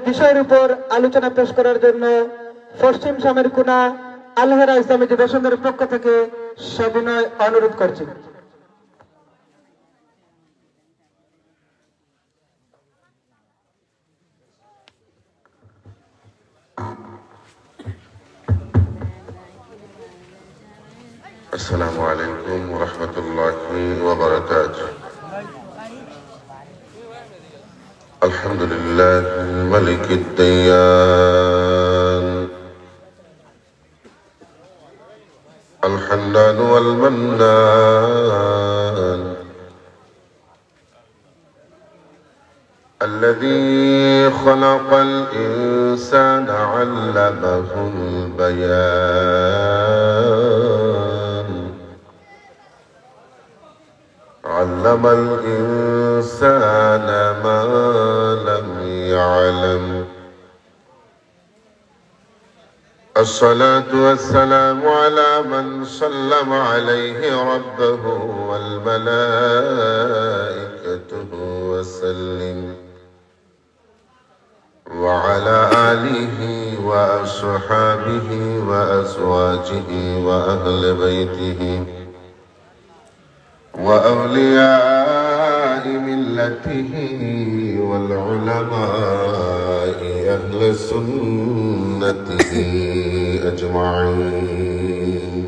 বিষয়ের উপর আলোচনা পেশ করার জন্য পশ্চিম সামেরকুনা আলহেরা ইসলামী যুব সংঘের পক্ষ থেকে সবিনয় অনুরোধ করছি। আসসালামু আলাইকুম ওয়া রাহমাতুল্লাহি ওয়া বারাকাতুহু। আলহামদুলিল্লাহিল মালিকিদ দায়্যান আল হান্নান ওয়াল মান্নান الذي خلق الإنسان علمه البيان علم الإنسان ما لم يعلم الصلاة والسلام على من سلم عليه ربه والملائكة وسلم وعلى آله وأصحابه وأزواجه وأهل بيته وأولياء ملته والعلماء أهل سنته أجمعين.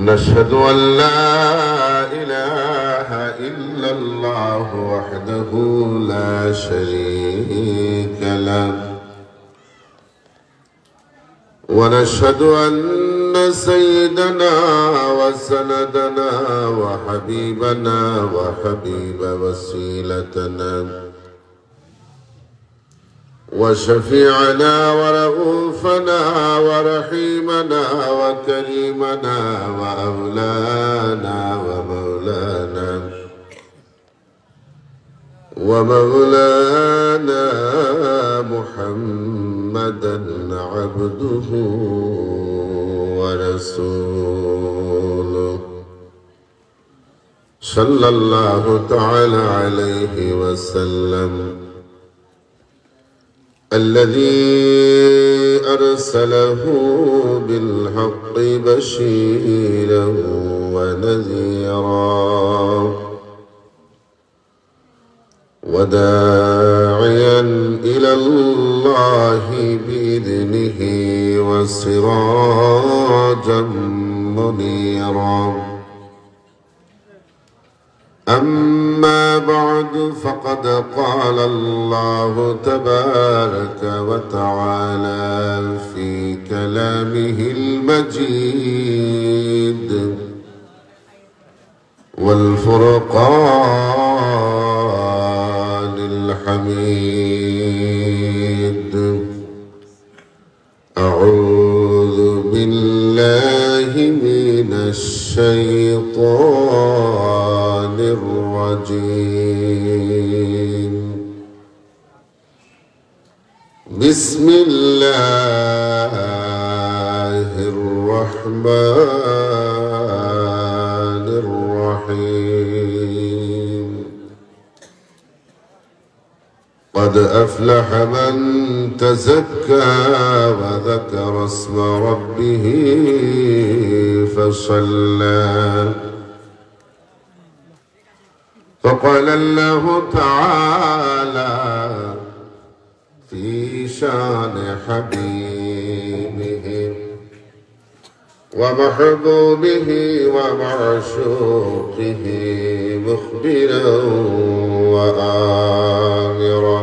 نشهد أن لا إله إلا الله وحده لا شريك له ونشهد أن سيدنا وسندنا وحبيبنا وحبيب وسيلتنا وشفيعنا ورؤوفنا ورحيمنا وكريمنا وأولانا ومولانا محمدا عبده ورسوله صلى الله تعالى عليه وسلم الذي أرسله بالحق بشيرا ونذيرا وداعيا إلى الله بإذنه وسراجا منيرا. أما بعد فقد قال الله تبارك وتعالى في كلامه المجيد والفرقان الحميد. أعوذ بالله من الشيطان الرجيم. بسم الله الرحمن الرحيم. قد أفلح من تزكى وذكر اسم ربه فصلى. فقال الله تعالى في شان حبيبه ومحبوبه ومعشوقه مخبرا وآمرا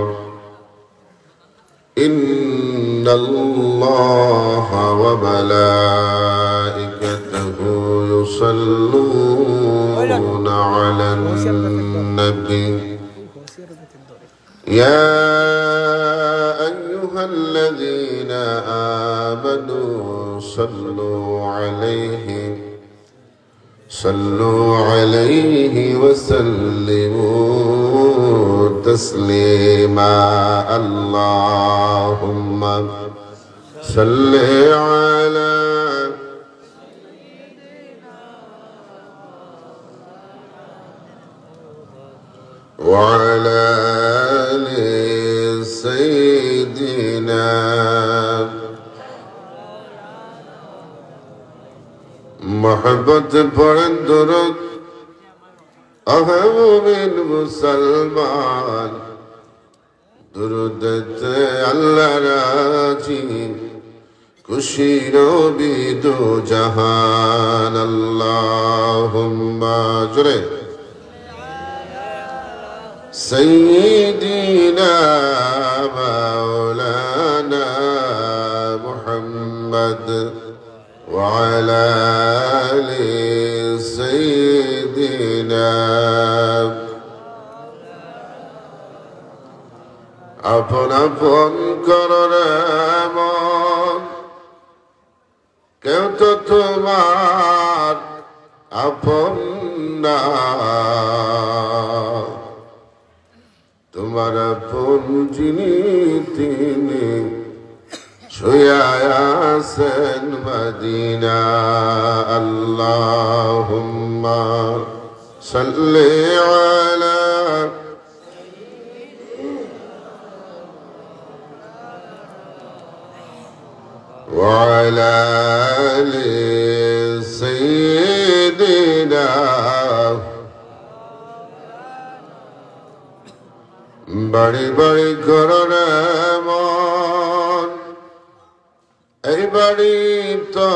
إن الله وملائكته يصلون على النبي يا أيها الذين آمنوا صلوا عليه وسلموا تسليما. اللهم صل على وعلى آل मोहब्बत पढ़न दुरुद अहमुमिन मुसलमान दुरुद ते अल्लाह राजी खुशी नबी दो जहान अल्लाहुम्मा जुरे सय्यिदीना मौलाना मुहम्मद वअला आलि सय्यिदीना আপন আপন কররে মন কেউ তো তোমার আপন না তোমার আপন যিনি তিনি শুয়ে আছেন মদিনা আল্লাহুম্মা সাল্লি আলা وعلى آل سيدنا बड़ी बड़ी करने मन এই বাড়ি তো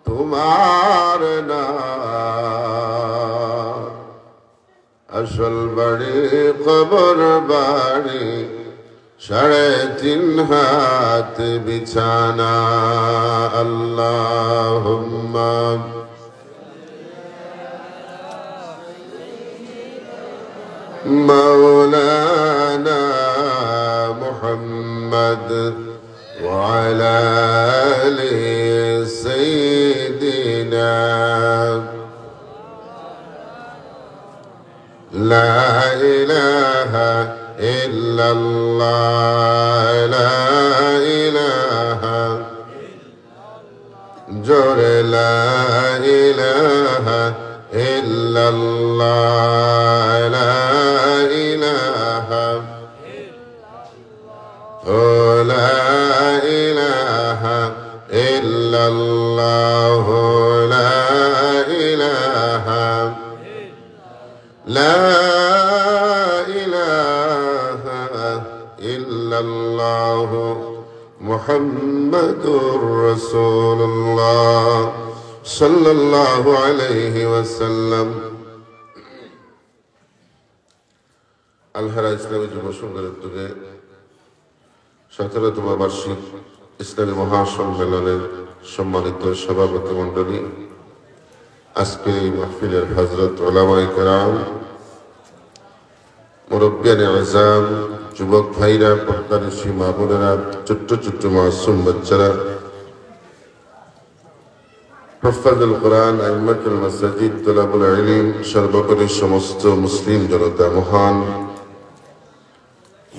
তোমার না আসল বাড়ি কবর বাড়ি 3.5 হাত বিছানা আল্লাহুম্মা মাওলানা মুহাম্মদ ওয়া আলা আলি সাইয়্যিদিনা লা ইলাহা إلا الله لا إله جور لا إله إلا الله لا إله لا إله إلا الله لا إله لا الله محمد رسول الله صلى الله عليه وسلم আলহারা ইসলামী যুব সংঘের উদ্যোগে 17তম বার্ষিক ইসলামী মহাসম্মেলনের সম্মানিত সভাপতি মণ্ডলী, আজকের এই মাহফিলের হযরত উলামায়ে কেরাম, মুরব্বিয়ানে আযম, যুবক ভাইরা, পর্দানিশী মা বোনেরা, ছোট্ট ছোট্ট মাসুম বাচ্চারা, হুফাজুল কোরআন, আইম্মাতুল মাসাজিদ, তুলাবুল ইলম, সর্বোপরি সমস্ত মুসলিম জনতা, মহান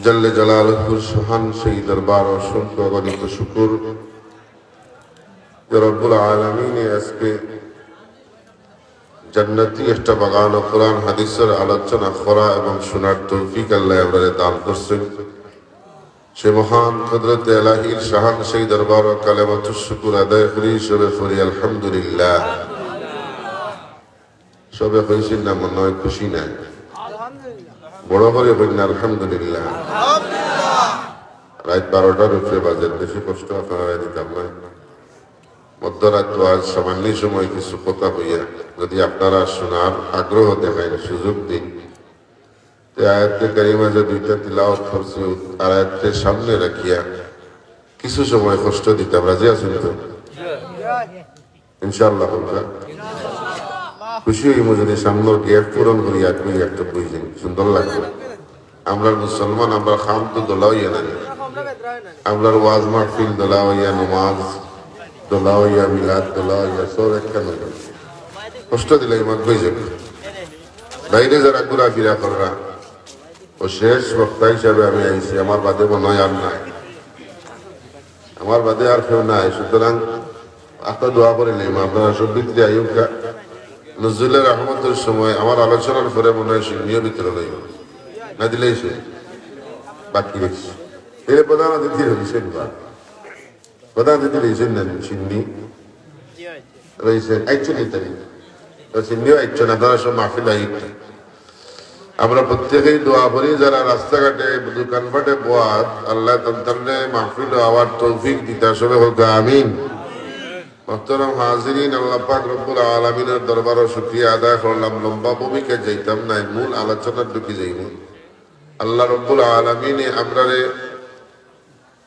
জাল্লে জালালুহুর শাহান সেই দরবার অসংখ্য অগণিত শুকর যে রব্বুল আলামিন আজকে জান্নাতি একটা বাগান ও কোরআন হাদিসের আলোচনা করা এবং শোনার তৌফিক আল্লাহ আমাদের দান করছেন। সে মহান কুদরতে ইলাহির শাহান সেই দরবার ও কালেমাতুশ শুকর আদায় করি সবে পড়ি আলহামদুলিল্লাহ। সবে খুশি না মনে হয় খুশি না, বড় করে বলি না আলহামদুলিল্লাহ। রাত 12টার উপরে বাজে, বেশি কষ্ট আপনারা দিতাম না। মধ্যরাত আজ সামান্য সময় কিছু কথা হইয়া যদি আপনারা শোনার আগ্রহ দেখায়, সুযোগ দিন। আয়াতে কারিমা যে দুইটা তিলাওয়াত করছি, আর আয়াতের সামনে রাখিয়া কিছু সময় কষ্ট দিতাম। রাজি আছেন তো? ইনশাআল্লাহ খুশি হইব যদি সামনের গ্যাপ পূরণ করি আপনি একটা বুঝলেন, সুন্দর লাগবে। আমরা মুসলমান, আমরা খাম তো দোলা হইয়া না, আমরা ওয়াজ মাহফিল দোলা হইয়া, নমাজ দোলা হইয়া, মিলাদ দোলা হইয়া, সব একখান কষ্ট দিলে ইমান হয়ে যাবে। বাইরে যারা ঘোরাফেরা করা ও শেষ বক্তা হিসাবে আমি আইছি, আমার বাদে মনে হয় আর নাই, আমার বাদে আর কেউ নাই। সুতরাং আপনার দোয়া করে নিলাম আপনারা সব ভিতরে আইকা নজরুলের রহমতের সময় আমার আলোচনার পরে মনে হয় সিন্নিও ভিতরে লইব না, দিলেই সে বাকি রেখেছি। এর প্রধান অতিথি রয়েছেন বা প্রধান অতিথি রয়েছেন না সিন্নি রয়েছে একচুয়ালি তাই চিনিও একজন আপনারা সব মাহফিল আইতে আমরা প্রত্যেকেই দোয়া করি যারা রাস্তাঘাটে দোকানপাটে বোয়াত আল্লাহ তান্তানে মাহফিল হওয়ার তৌফিক দিতে সবে হোক আমিন। মোহতরম হাজিরিন, আল্লাহ পাক রব্বুল আলামিনের দরবারে শুকরিয়া আদায় করলাম। লম্বা ভূমিকা যাইতাম না, মূল আলোচনার ঢুকে যাইব। আল্লাহ রব্বুল আলামিনে আমরারে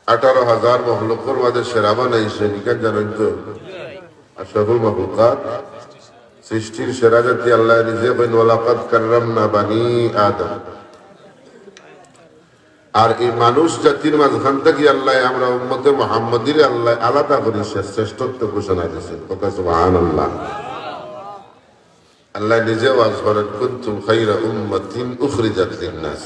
18,000 মখলুকের মাঝে সেরা বানাইছে, নিকান জানেন তো? আশরাফুল মাখলুকাত, সৃষ্টির সেরা জাতি আল্লাহ নিজে কইন ওয়ালাকাদ কাররামনা বানি আদম। আর এই মানুষ জাতির মাঝখান থেকে আল্লাহ আমরা উম্মতে মুহাম্মাদির আল্লাহ আলাদা করে শ্রেষ্ঠত্ব ঘোষণা দিয়েছেন। কথা সুবহানাল্লাহ। আল্লাহ নিজে ওয়াজ করেন কুনতুম খায়রা উম্মাতিন উখরিজাত লিন-নাস।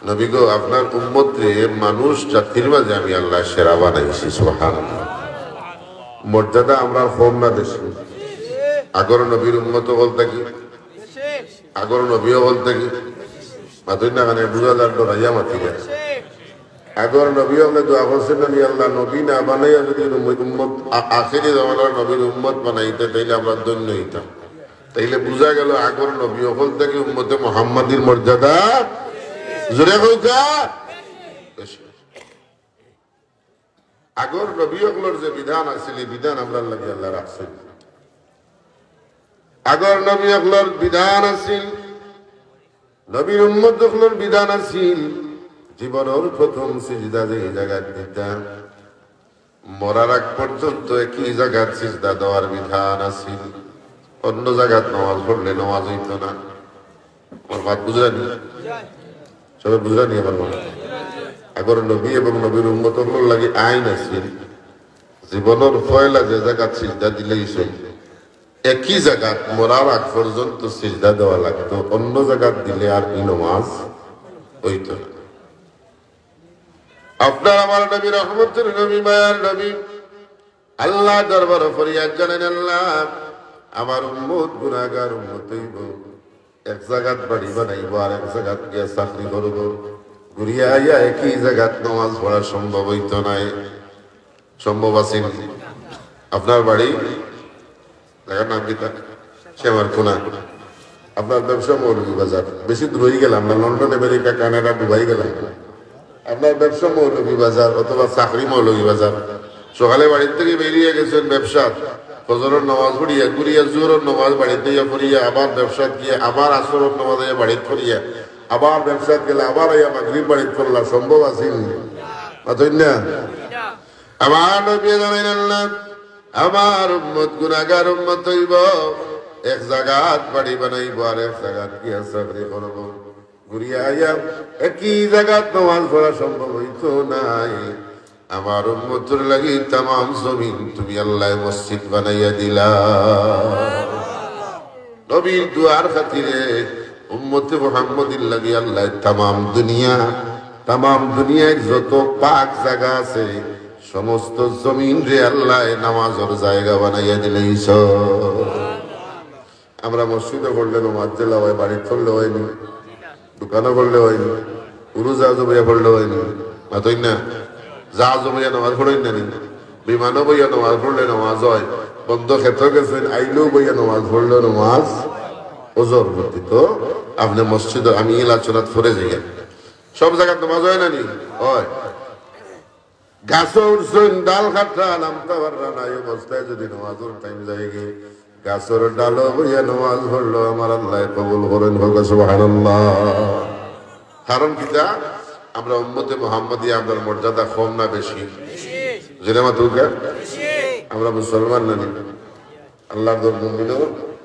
নবী গো, আপনার উম্মতরে মানুষ জাতির মাঝে আমি আল্লাহ সেরা বানাইছি। সুবহানাল্লাহ। মর্যাদা আমরা কম না দেশে। আগর নবীর উম্মত বলতে কি, আগর নবীও বলতে কি মাতুই না কানে বুঝা যার ডরাইয়া মাতি যায়। আগর নবী হলে দোয়া করছেন আমি আল্লাহ নবী না বানাইয়া যদি উম্মত আখেরি জমানার নবীর উম্মত বানাইতে তাইলে আমরা ধন্য হইতাম। তাইলে বুঝা গেল আগর নবী হল থেকে উম্মতে মুহাম্মাদির মর্যাদা জোরে কইতা বেশি। আগর নবী হলর যে বিধান আছিল এই বিধান আমরা লাগি আল্লাহ রাখছেন। আগর নবী হলর বিধান আছিল, নবীর উম্মত হলর বিধান আছিল জীবনের প্রথম সিজদা যে জায়গায় দিতাম মরার আগ পর্যন্ত একই জায়গায় সিজদা দেওয়ার বিধান আছিল। অন্য জায়গায় নামাজ পড়লে নামাজ হইত না। আমার বাদ বুঝলানি? সবাই বুঝলানি? আমার মনে আগর নবী এবং নবীর উম্মত হলর লাগি আইন আছিল জীবনের পয়লা যে জায়গা সিজদা দিলেই চলবে। একই জায়গা মরার আগ পর্যন্ত সিজদা দেওয়া লাগতো, অন্য জায়গা দিলে আর এই নামাজ হইত না। আপনার আমার নবী রহমতের নবী মায়ার নবী আল্লাহ দরবার ফরিয়াদ জানেন, আল্লাহ আমার উম্মত গুনাহগার উম্মত হইব, এক জায়গাত বাড়ি বানাইব আর এক জায়গাত গিয়া চাকরি করব, ঘুরিয়া আইয়া একই জায়গাত নামাজ পড়া সম্ভব হইত নাই। সম্ভব আছে? আপনার বাড়ি জায়গার নাম কি? শ্যামার কোনা। আপনার ব্যবসা মৌলভী বাজার, বেশি দূর হয়ে গেলাম না, লন্ডন আমেরিকা কানাডা দুবাই গেলাম। আপনার ব্যবসা মৌলভী বাজার অথবা চাকরি মৌলভী বাজার। সকালে বাড়ির থেকে বেরিয়ে গেছেন ব্যবসা, ফজরের নামাজ পড়িয়া ঘুরিয়া জোহরের নামাজ বাড়িতে পড়িয়া আবার ব্যবসা গিয়ে আবার আসরের নামাজ বাড়িতে পড়িয়া আবার ব্যবসা গেলে আবার মাগরিব বাড়িতে পড়লা। সম্ভব আছে না? আমার নবী জানেন আল্লাহ আমার উম্মত গুনাহগার উম্মত হইব, এক জায়গাত বাড়ি বানাইব আর এক জায়গাত গিয়া চাকরি করব, ঘুরিয়া আইয়া একই জায়গাত নামাজ পড়া সম্ভব হইতো নাই। আমার উম্মতের লাগি তামাম জমিন তুমি আল্লাহ মসজিদ বানাইয়া দিলা। নবীর দুয়ার খাতিরে উম্মতে মুহাম্মদির লাগি আল্লাহ তামাম দুনিয়ায় যত পাক জায়গা আছে সমস্ত জমিন রে আল্লাহ নামাজের জায়গা বানাইয়া দিলেই। আমরা মসজিদে পড়লে নামাজ জেলা হয়, বাড়িতে পড়লে হয়নি, দোকানে পড়লে হয়নি, উড়োজা জমিয়া পড়লে হয়নি, মাতই না যা জমিয়া নামাজ পড়েন না, বিমানও বইয়া নামাজ পড়লে নামাজ হয়, বন্ধ ক্ষেত্র গেছেন আইলেও বইয়া নামাজ পড়লে নামাজ ওজোর ভর্তি। তো আপনি মসজিদ আমি আলোচনা করে যাই সব জায়গায় নামাজ হয় না নি? হয়। গাছও উঠছেন ডাল খাটরা নামতে পাররা না, এই অবস্থায় যদি নামাজের টাইম যায় গে গাছের ডালও বইয়া নামাজ পড়লো আমার আল্লাহ কবুল করেন। সুবহানাল্লাহ। কারণ কিটা আমরা উম্মতে মুহাম্মাদি, আমরা মর্যাদা কম না বেশি? জেনেমা দুর্গা আমরা মুসলমান না? আল্লাহর ধর্ম মিল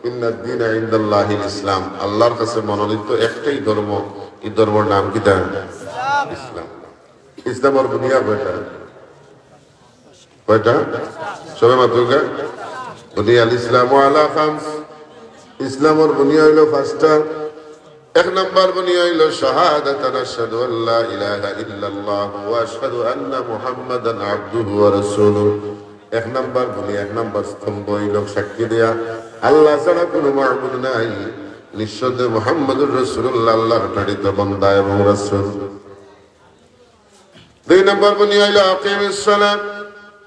ইন্নাদ দীনা ইনদাল্লাহিল ইসলাম। আল্লাহর কাছে মনোনীত একটাই ধর্ম, এই ধর্মের নাম কিটা? ইসলাম। ইসলামের বুনিয়াদ কয়টা? সবে মাতুকা বুনিয়াল ইসলাম আলা খামস। ইসলামের বুনিয়াদ হইল পাঁচটা। এক নম্বর বুনিয়াদ হইল শাহাদাতান আশহাদু আল্লা ইলাহা ইল্লাল্লাহ ওয়া আশহাদু আন্না মুহাম্মাদান আবদুহু ওয়া রাসূলুহু। এক নম্বর বুনিয়াদ, এক নম্বর স্তম্ভ হইল সাক্ষী দেয়া আল্লাহ ছাড়া কোনো মাবুদ নাই, নিঃসন্দেহে মুহাম্মদুর রাসূলুল্লাহ আল্লাহর প্রেরিত বান্দা এবং রাসূল। দুই নম্বর বুনিয়াদ হইল আকিমিস সালাত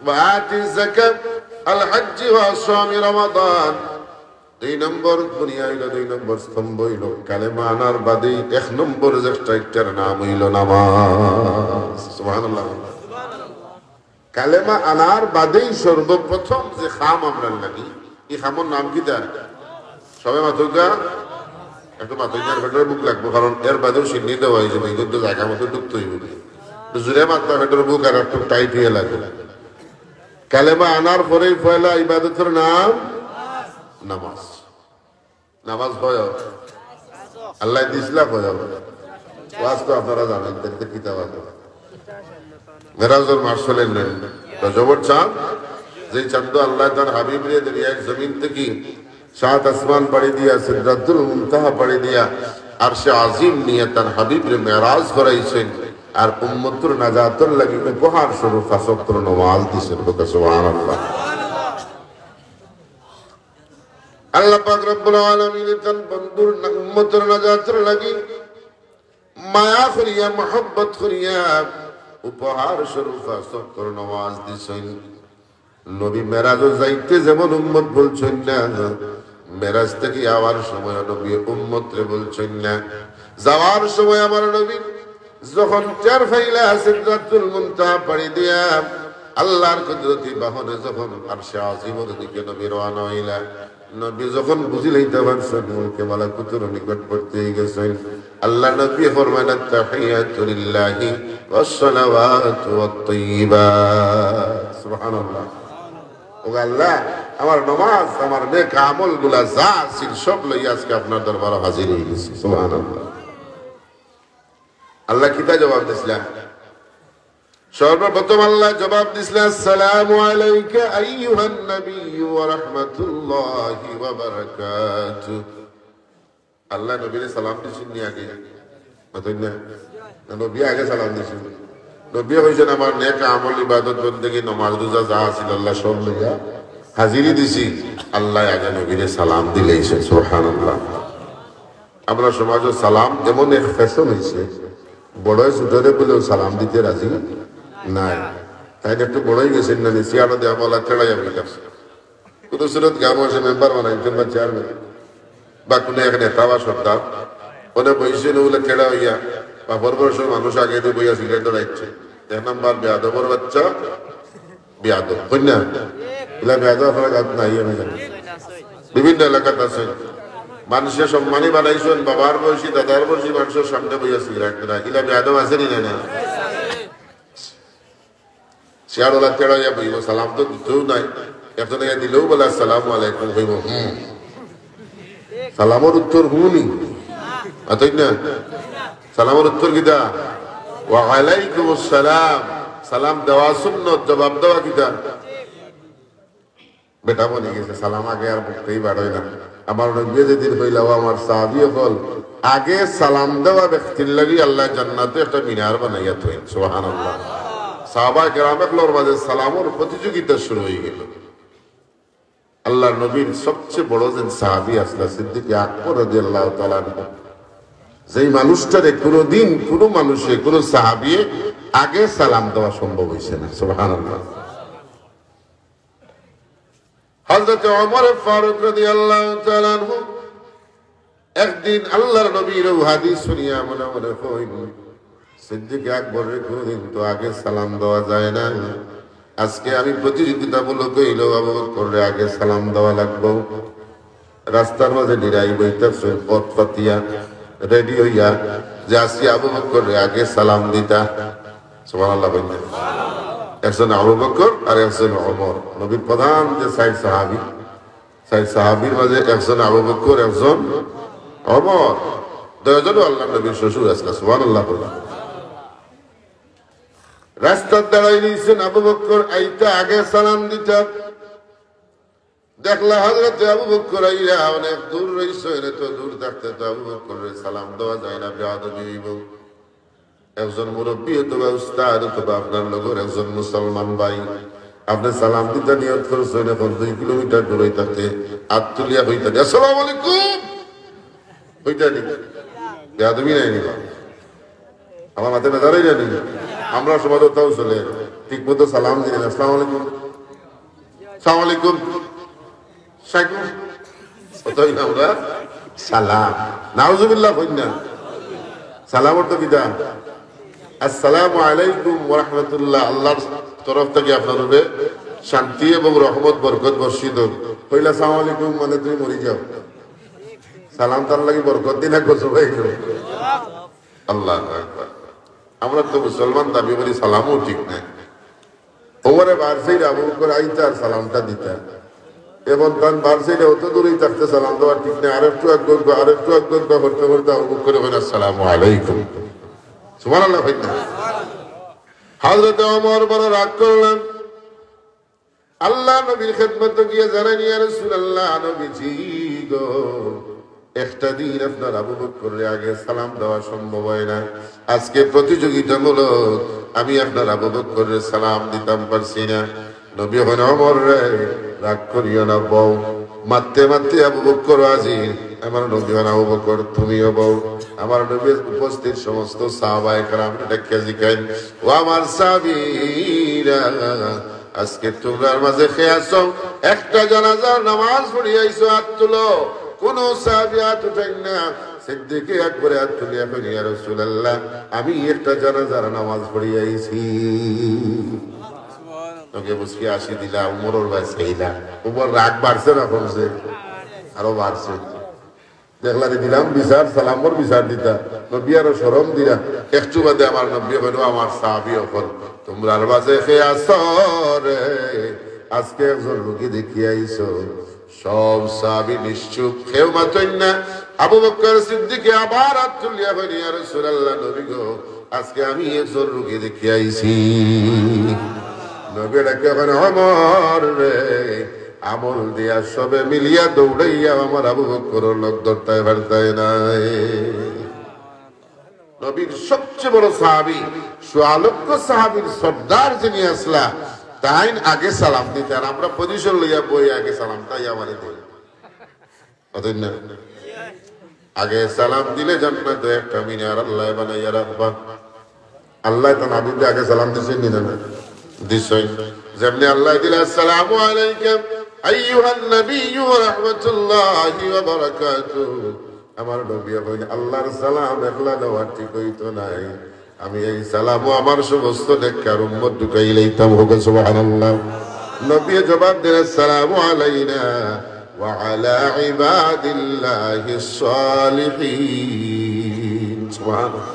ওয়া আতিজ যাকাত। আল হজ্জি ওয়া শামি রমাদান। 2 নম্বর দুনিয়া হইল, 2 নম্বর স্তম্ভ হইল কালেমা আনার বাদে 1 নম্বর যেটার নাম হইল নামাজ। সুবহানাল্লাহ। কালেমা আনার বাদেই সর্বপ্রথম যে খাম আমরা লাগি, এই খামর নাম কি তার? সবাই মাথুকা একটু মাথুকার ভেতরে বুক লাগবো, কারণ এর বাদেও সিন্নি দেওয়া হয়েছে কিন্তু জায়গা মতো ঢুকতে হইব। জুড়ে মাত্রা ভেতরে বুক আর একটু টাইট হয়ে লাগে। কালেমা আনার পরেই পয়লা ইবাদতের নাম নামাজ। নামাজ হয় আল্লাহ দিসলা হয় ওয়াজ তো আপনারা জানেন, দেখতে কিতাব আছে মেরাজুল মার্শালের নেন রজবর চাঁদ, যে চাঁদ আল্লাহ তার হাবিব রে দুনিয়ার জমিন থেকে 7 আসমান পাড়ি দিয়া সিদরাতুল মুনতাহা পাড়ি দিয়া আরশে আজিম নিয়ে তার হাবিব রে মেরাজ করাইছেন, আর উম্মতের নাজাতের লাগি উপহার স্বরূপ 5 ওয়াক্ত নামাজ দিয়েছেন। সুবহানাল্লাহ। আল্লাহ পাক রব্বুল আলামিন তার বন্ধুর উম্মতের নাজাতের লাগি মায়া করিয়া মহব্বত করিয়া উপহার স্বরূপ 5 ওয়াক্ত নামাজ দিয়েছেন। নবী মেরাজে যাইতে যেমন উম্মত বলছেন না, মেরাজ থেকে আওয়ার সময় নবী উম্মতরে বলছেন না। যাওয়ার সময় আমার নবী যখন 4 ফাইলা সিদরাতুল মুনতাহা পাড়ি দিয়া আল্লাহর কুদরতি বাহনে যখন আরশে আজিমের দিকে নবী রওনা হইলা, নবী যখন বুঝিলাইতে পারছেন মুলকে মালাকুতের নিকট পড়তে গেছেন, আল্লাহ নবী ফরমাইলেন তাহিয়াতু লিল্লাহি ওয়াস সালাওয়াতু ওয়াত তাইয়্যিবাত। সুবহানাল্লাহ। ও আল্লাহ, আমার নামাজ আমার নেক আমলগুলা যা ছিল সব লইয়া আজকে আপনার দরবারে হাজির হয়ে গেছি। সুবহানাল্লাহ। আল্লাহ কিতা জবাব দিছিলেন? সর্বপ্রথম আল্লাহ জবাব দিছিলেন আসসালামু আলাইকা আইয়ুহান নবী ওয়া রাহমাতুল্লাহি ওয়া বারাকাতুহু। আল্লাহ নবীরে সালাম দিছেন নি আগে? বুঝলেন না, নবী আগে সালাম দিছেন। নবী কইছেন আমার নেক আমল ইবাদত বন্দেগী নামাজ রোজা যা ছিল আল্লাহ সব লইয়া হাজিরি দিছি। আল্লাহ আগে নবীরে সালাম দিলেইছেন। সুবহানাল্লাহ। আমরা সমাজে সালাম এমন এক ফ্যাশন হয়েছে, বড়ই ছোটরে বলেও সালাম দিতে রাজি নাই। তাই একটু বড়ই গেছেন না, সিয়ানো দেওয়া বলা ছেড়াই আমি কাছে কোন সুরত গাম আছে মেম্বার বানাইছেন বা চেয়ারম্যান বা কোনো এক নেতা বা সর্দার ওনে বইছে ওগুলো ছেড়া হইয়া বা বড় সব মানুষ আগে দিয়ে বইয়া সিগারেট ধরাইছে। 1 নম্বর বেয়াদবর বাচ্চা, বেয়াদব কন্যা এগুলা বেয়াদব আপনার গাছ নাই আমি জানি, বিভিন্ন এলাকাতে আছে। মানুষের সম্মানী বানাইছেন, বাবার বয়সী দাদার বয়সী মানুষের সামনে বইয়া সিগারেট ধরা, এগুলা বেয়াদব আছে নি না? শেয়ারওয়ালা তেড়া হইয়া বইব, সালাম তো দিতেও নাই, একজনে দিলেও বলে আসসালামু আলাইকুম হইব। সালামের উত্তর হুনি আতই না, সালামের উত্তর কিতা ওয়া আলাইকুমুস সালাম। সালাম দেওয়া সুন্নত, জবাব দেওয়া কিতা? বেটা বনে গেছে সালাম আগে আর বলতেই বাড়ায় না। আমার নবী যেদিন হইলা আমার সাহাবী হল আগে সালাম দেওয়া ব্যক্তির লাগি আল্লাহ জান্নাতে একটা মিনার বানাইয়া থইন। সুবহানাল্লাহ। সাহাবা কেরামের মাঝে সালামের প্রতিযোগিতা শুরু হয়ে গেল। আল্লাহ নবীর সবচেয়ে বড় যে সাহাবী আসলা সিদ্দিক আকবর রাদিয়াল্লাহু তাআলা আনহু, যেই মানুষটারে কোনদিন কোন মানুষে কোন সাহাবী আগে সালাম দেওয়া সম্ভব হয়েছে না। সুবহানাল্লাহ। হযরত ওমর ফারুক রাদিয়াল্লাহু তাআলা আনহু একদিন আল্লাহর নবীর হাদিস শুনিয়া মনে মনে কইল সিদ্দিক আকবরের কোনদিন তো আগে সালাম দেওয়া যায় না, আজকে আমি প্রতিযোগিতামূলক হইল আবু বকরের আগে সালাম দেওয়া লাগবো। রাস্তার মাঝে নিরাই বইতেছে পথ পাতিয়া রেডি হইয়া যে আজকে আবু বকরের আগে সালাম দিতা। সুবহানাল্লাহ। একজন আবু বকর আর একজন ওমর, নবীর প্রধান যে 6 সাহাবী, 6 সাহাবীর মাঝে একজন আবু বকর একজন ওমর, দুইজনও আল্লাহ নবীর শ্বশুর আসলা। সুবহানাল্লাহ। রাস্তার দাঁড়াই নিয়েছেন আবু বকর, আইতা আগে সালাম দিতা। দেখলা হযরত আবু বকর আইয়া অনেক দূর রইছে, তো দূর থাকতে তো আবু বকরের সালাম দেওয়া যায় না, বেয়াদবি হইব। একজন মুরব্বী অথবা উস্তাদ অথবা আপনার লগর একজন মুসলমান ভাই, আপনি সালাম দিতে নিয়ত করছেন, এখন 2 কিলোমিটার দূরে থাকতে হাত তুলিয়া হইতে আসসালামু আলাইকুম হইতে নি, বেয়াদবি নাই নি? আমার মাথায় বেজারই জানি। আমরা সমাজ তাও চলে ঠিক মতো সালাম দিলেন আসসালামু আলাইকুম, সালাম আলাইকুম সাইকুম কতই না আমরা সালাম নাউজুবিল্লাহ কইনা সালাম অর্থ কিটা আসসালামু আলাইকুম ওয়া রাহমাতুল্লাহ আল্লাহর তরফ থেকে আপনাদের শান্তি এবং রহমত বরকত বর্ষিত কইলা আসসালামু আলাইকুম মানে তুমি মরি যাও সালাম তার লাগি বরকত দিন এক বছর হয়ে গেল আল্লাহু আকবার আমরা তো মুসলমান দাবি করি সালামও ঠিক নাই ওমরে বারসাইড আবু বকর আইতা আর সালামটা দিতা এবং তার বারসাইডে অত দূরেই থাকতে সালাম দেওয়া ঠিক নাই আরেকটু আগ্রহ করতে করতে আবু বকর বলেন আসসালামু আলাইকুম সুবহানাল্লাহ ভাই না হযরত ওমর বড় রাগ করলেন আল্লাহ নবীর খেদমতে গিয়ে জানানি ইয়া রাসূলুল্লাহ নবীজি গো একটা দিন আপনার আবু বকরের আগে সালাম দেওয়া সম্ভব হয় না আজকে প্রতিযোগিতামূলক আমি আপনার আবু বকরের সালাম দিতাম পারছি না নবী হন ওমর রে রাগ করিও না বউ মারতে মারতে আবু বকর হাজির আমার নবী হন আবু বকর তুমিও বউ আমার নবীর উপস্থিত সমস্ত সাহাবায়ে কেরাম দেখে জিকাইন ও আমার সাহাবীরা আজকে তোমরা মাঝে খেয়ে আসো একটা জানাজার নামাজ পড়িয়ে আইছো হাত তুলো কোন সাহাবী হাত উঠাই না সিদ্দিক আকবর হাত তুলিয়া কই ইয়া রাসূলুল্লাহ আমি একটা জানাজার নামাজ পড়িয়ে আইছি তোকে বুঝকি আসি দিলা উমরের বাসাইলা উমর রাগ বাড়ছে না কমছে আরো বাড়ছে দেখলা দিলাম বিচার সালামর বিচার দিতা নবী আরো শরম দিলা একটু বাদে আমার নবী হলো আমার সাহাবী হল তোমরা বাজে খেয়ে আসো রে আজকে একজন রোগী দেখিয়ে আইছো সব সাহাবী নিশ্চুপ কেউ মাতইন না আবু বকর সিদ্দিক আবার হাত তুলিয়া কই ইয়া রাসূলুল্লাহ নবী গো আজকে আমি একজন রোগী দেখিয়ে আইছি নবী ডাকে বলেন ওমর রে আমল দিয়া সবে মিলিয়া দৌড়াইয়া আমার আবু বকর লোক ধরতায় পারতায় নাই নবীর সবচেয়ে বড় সাহাবী সুআলক্য সাহাবীর সর্দার যিনি আসলা তাই আগে সালাম দিতে আর আমরা পজিশন লইয়া বই আগে সালামটাই আমারে দেই অতই না আগে সালাম দিলে জান্নাতে একটা মিনার আল্লাহ বানাইয়া রাখবা আল্লাহ তার হাবিবকে আগে সালাম দিছেন না দিছেন যেমনি আল্লাহ দিলে আসসালামু আলাইকুম আইয়ুহান নবী ওয়া রাহমাতুল্লাহি ওয়া বারাকাতুহু আমার নবী বলেন আল্লাহর সালাম একলা দেওয়া ঠিক হইতো নাই আমি এই সালাম আমার সমস্ত নেককার উম্মত ঢুকাই লইতাম হোক সুবহানাল্লাহ নবী জবাব দিলেন আসসালামু আলাইনা ওয়া আলা ইবাদিল্লাহিস সালিহিন সুবহানাল্লাহ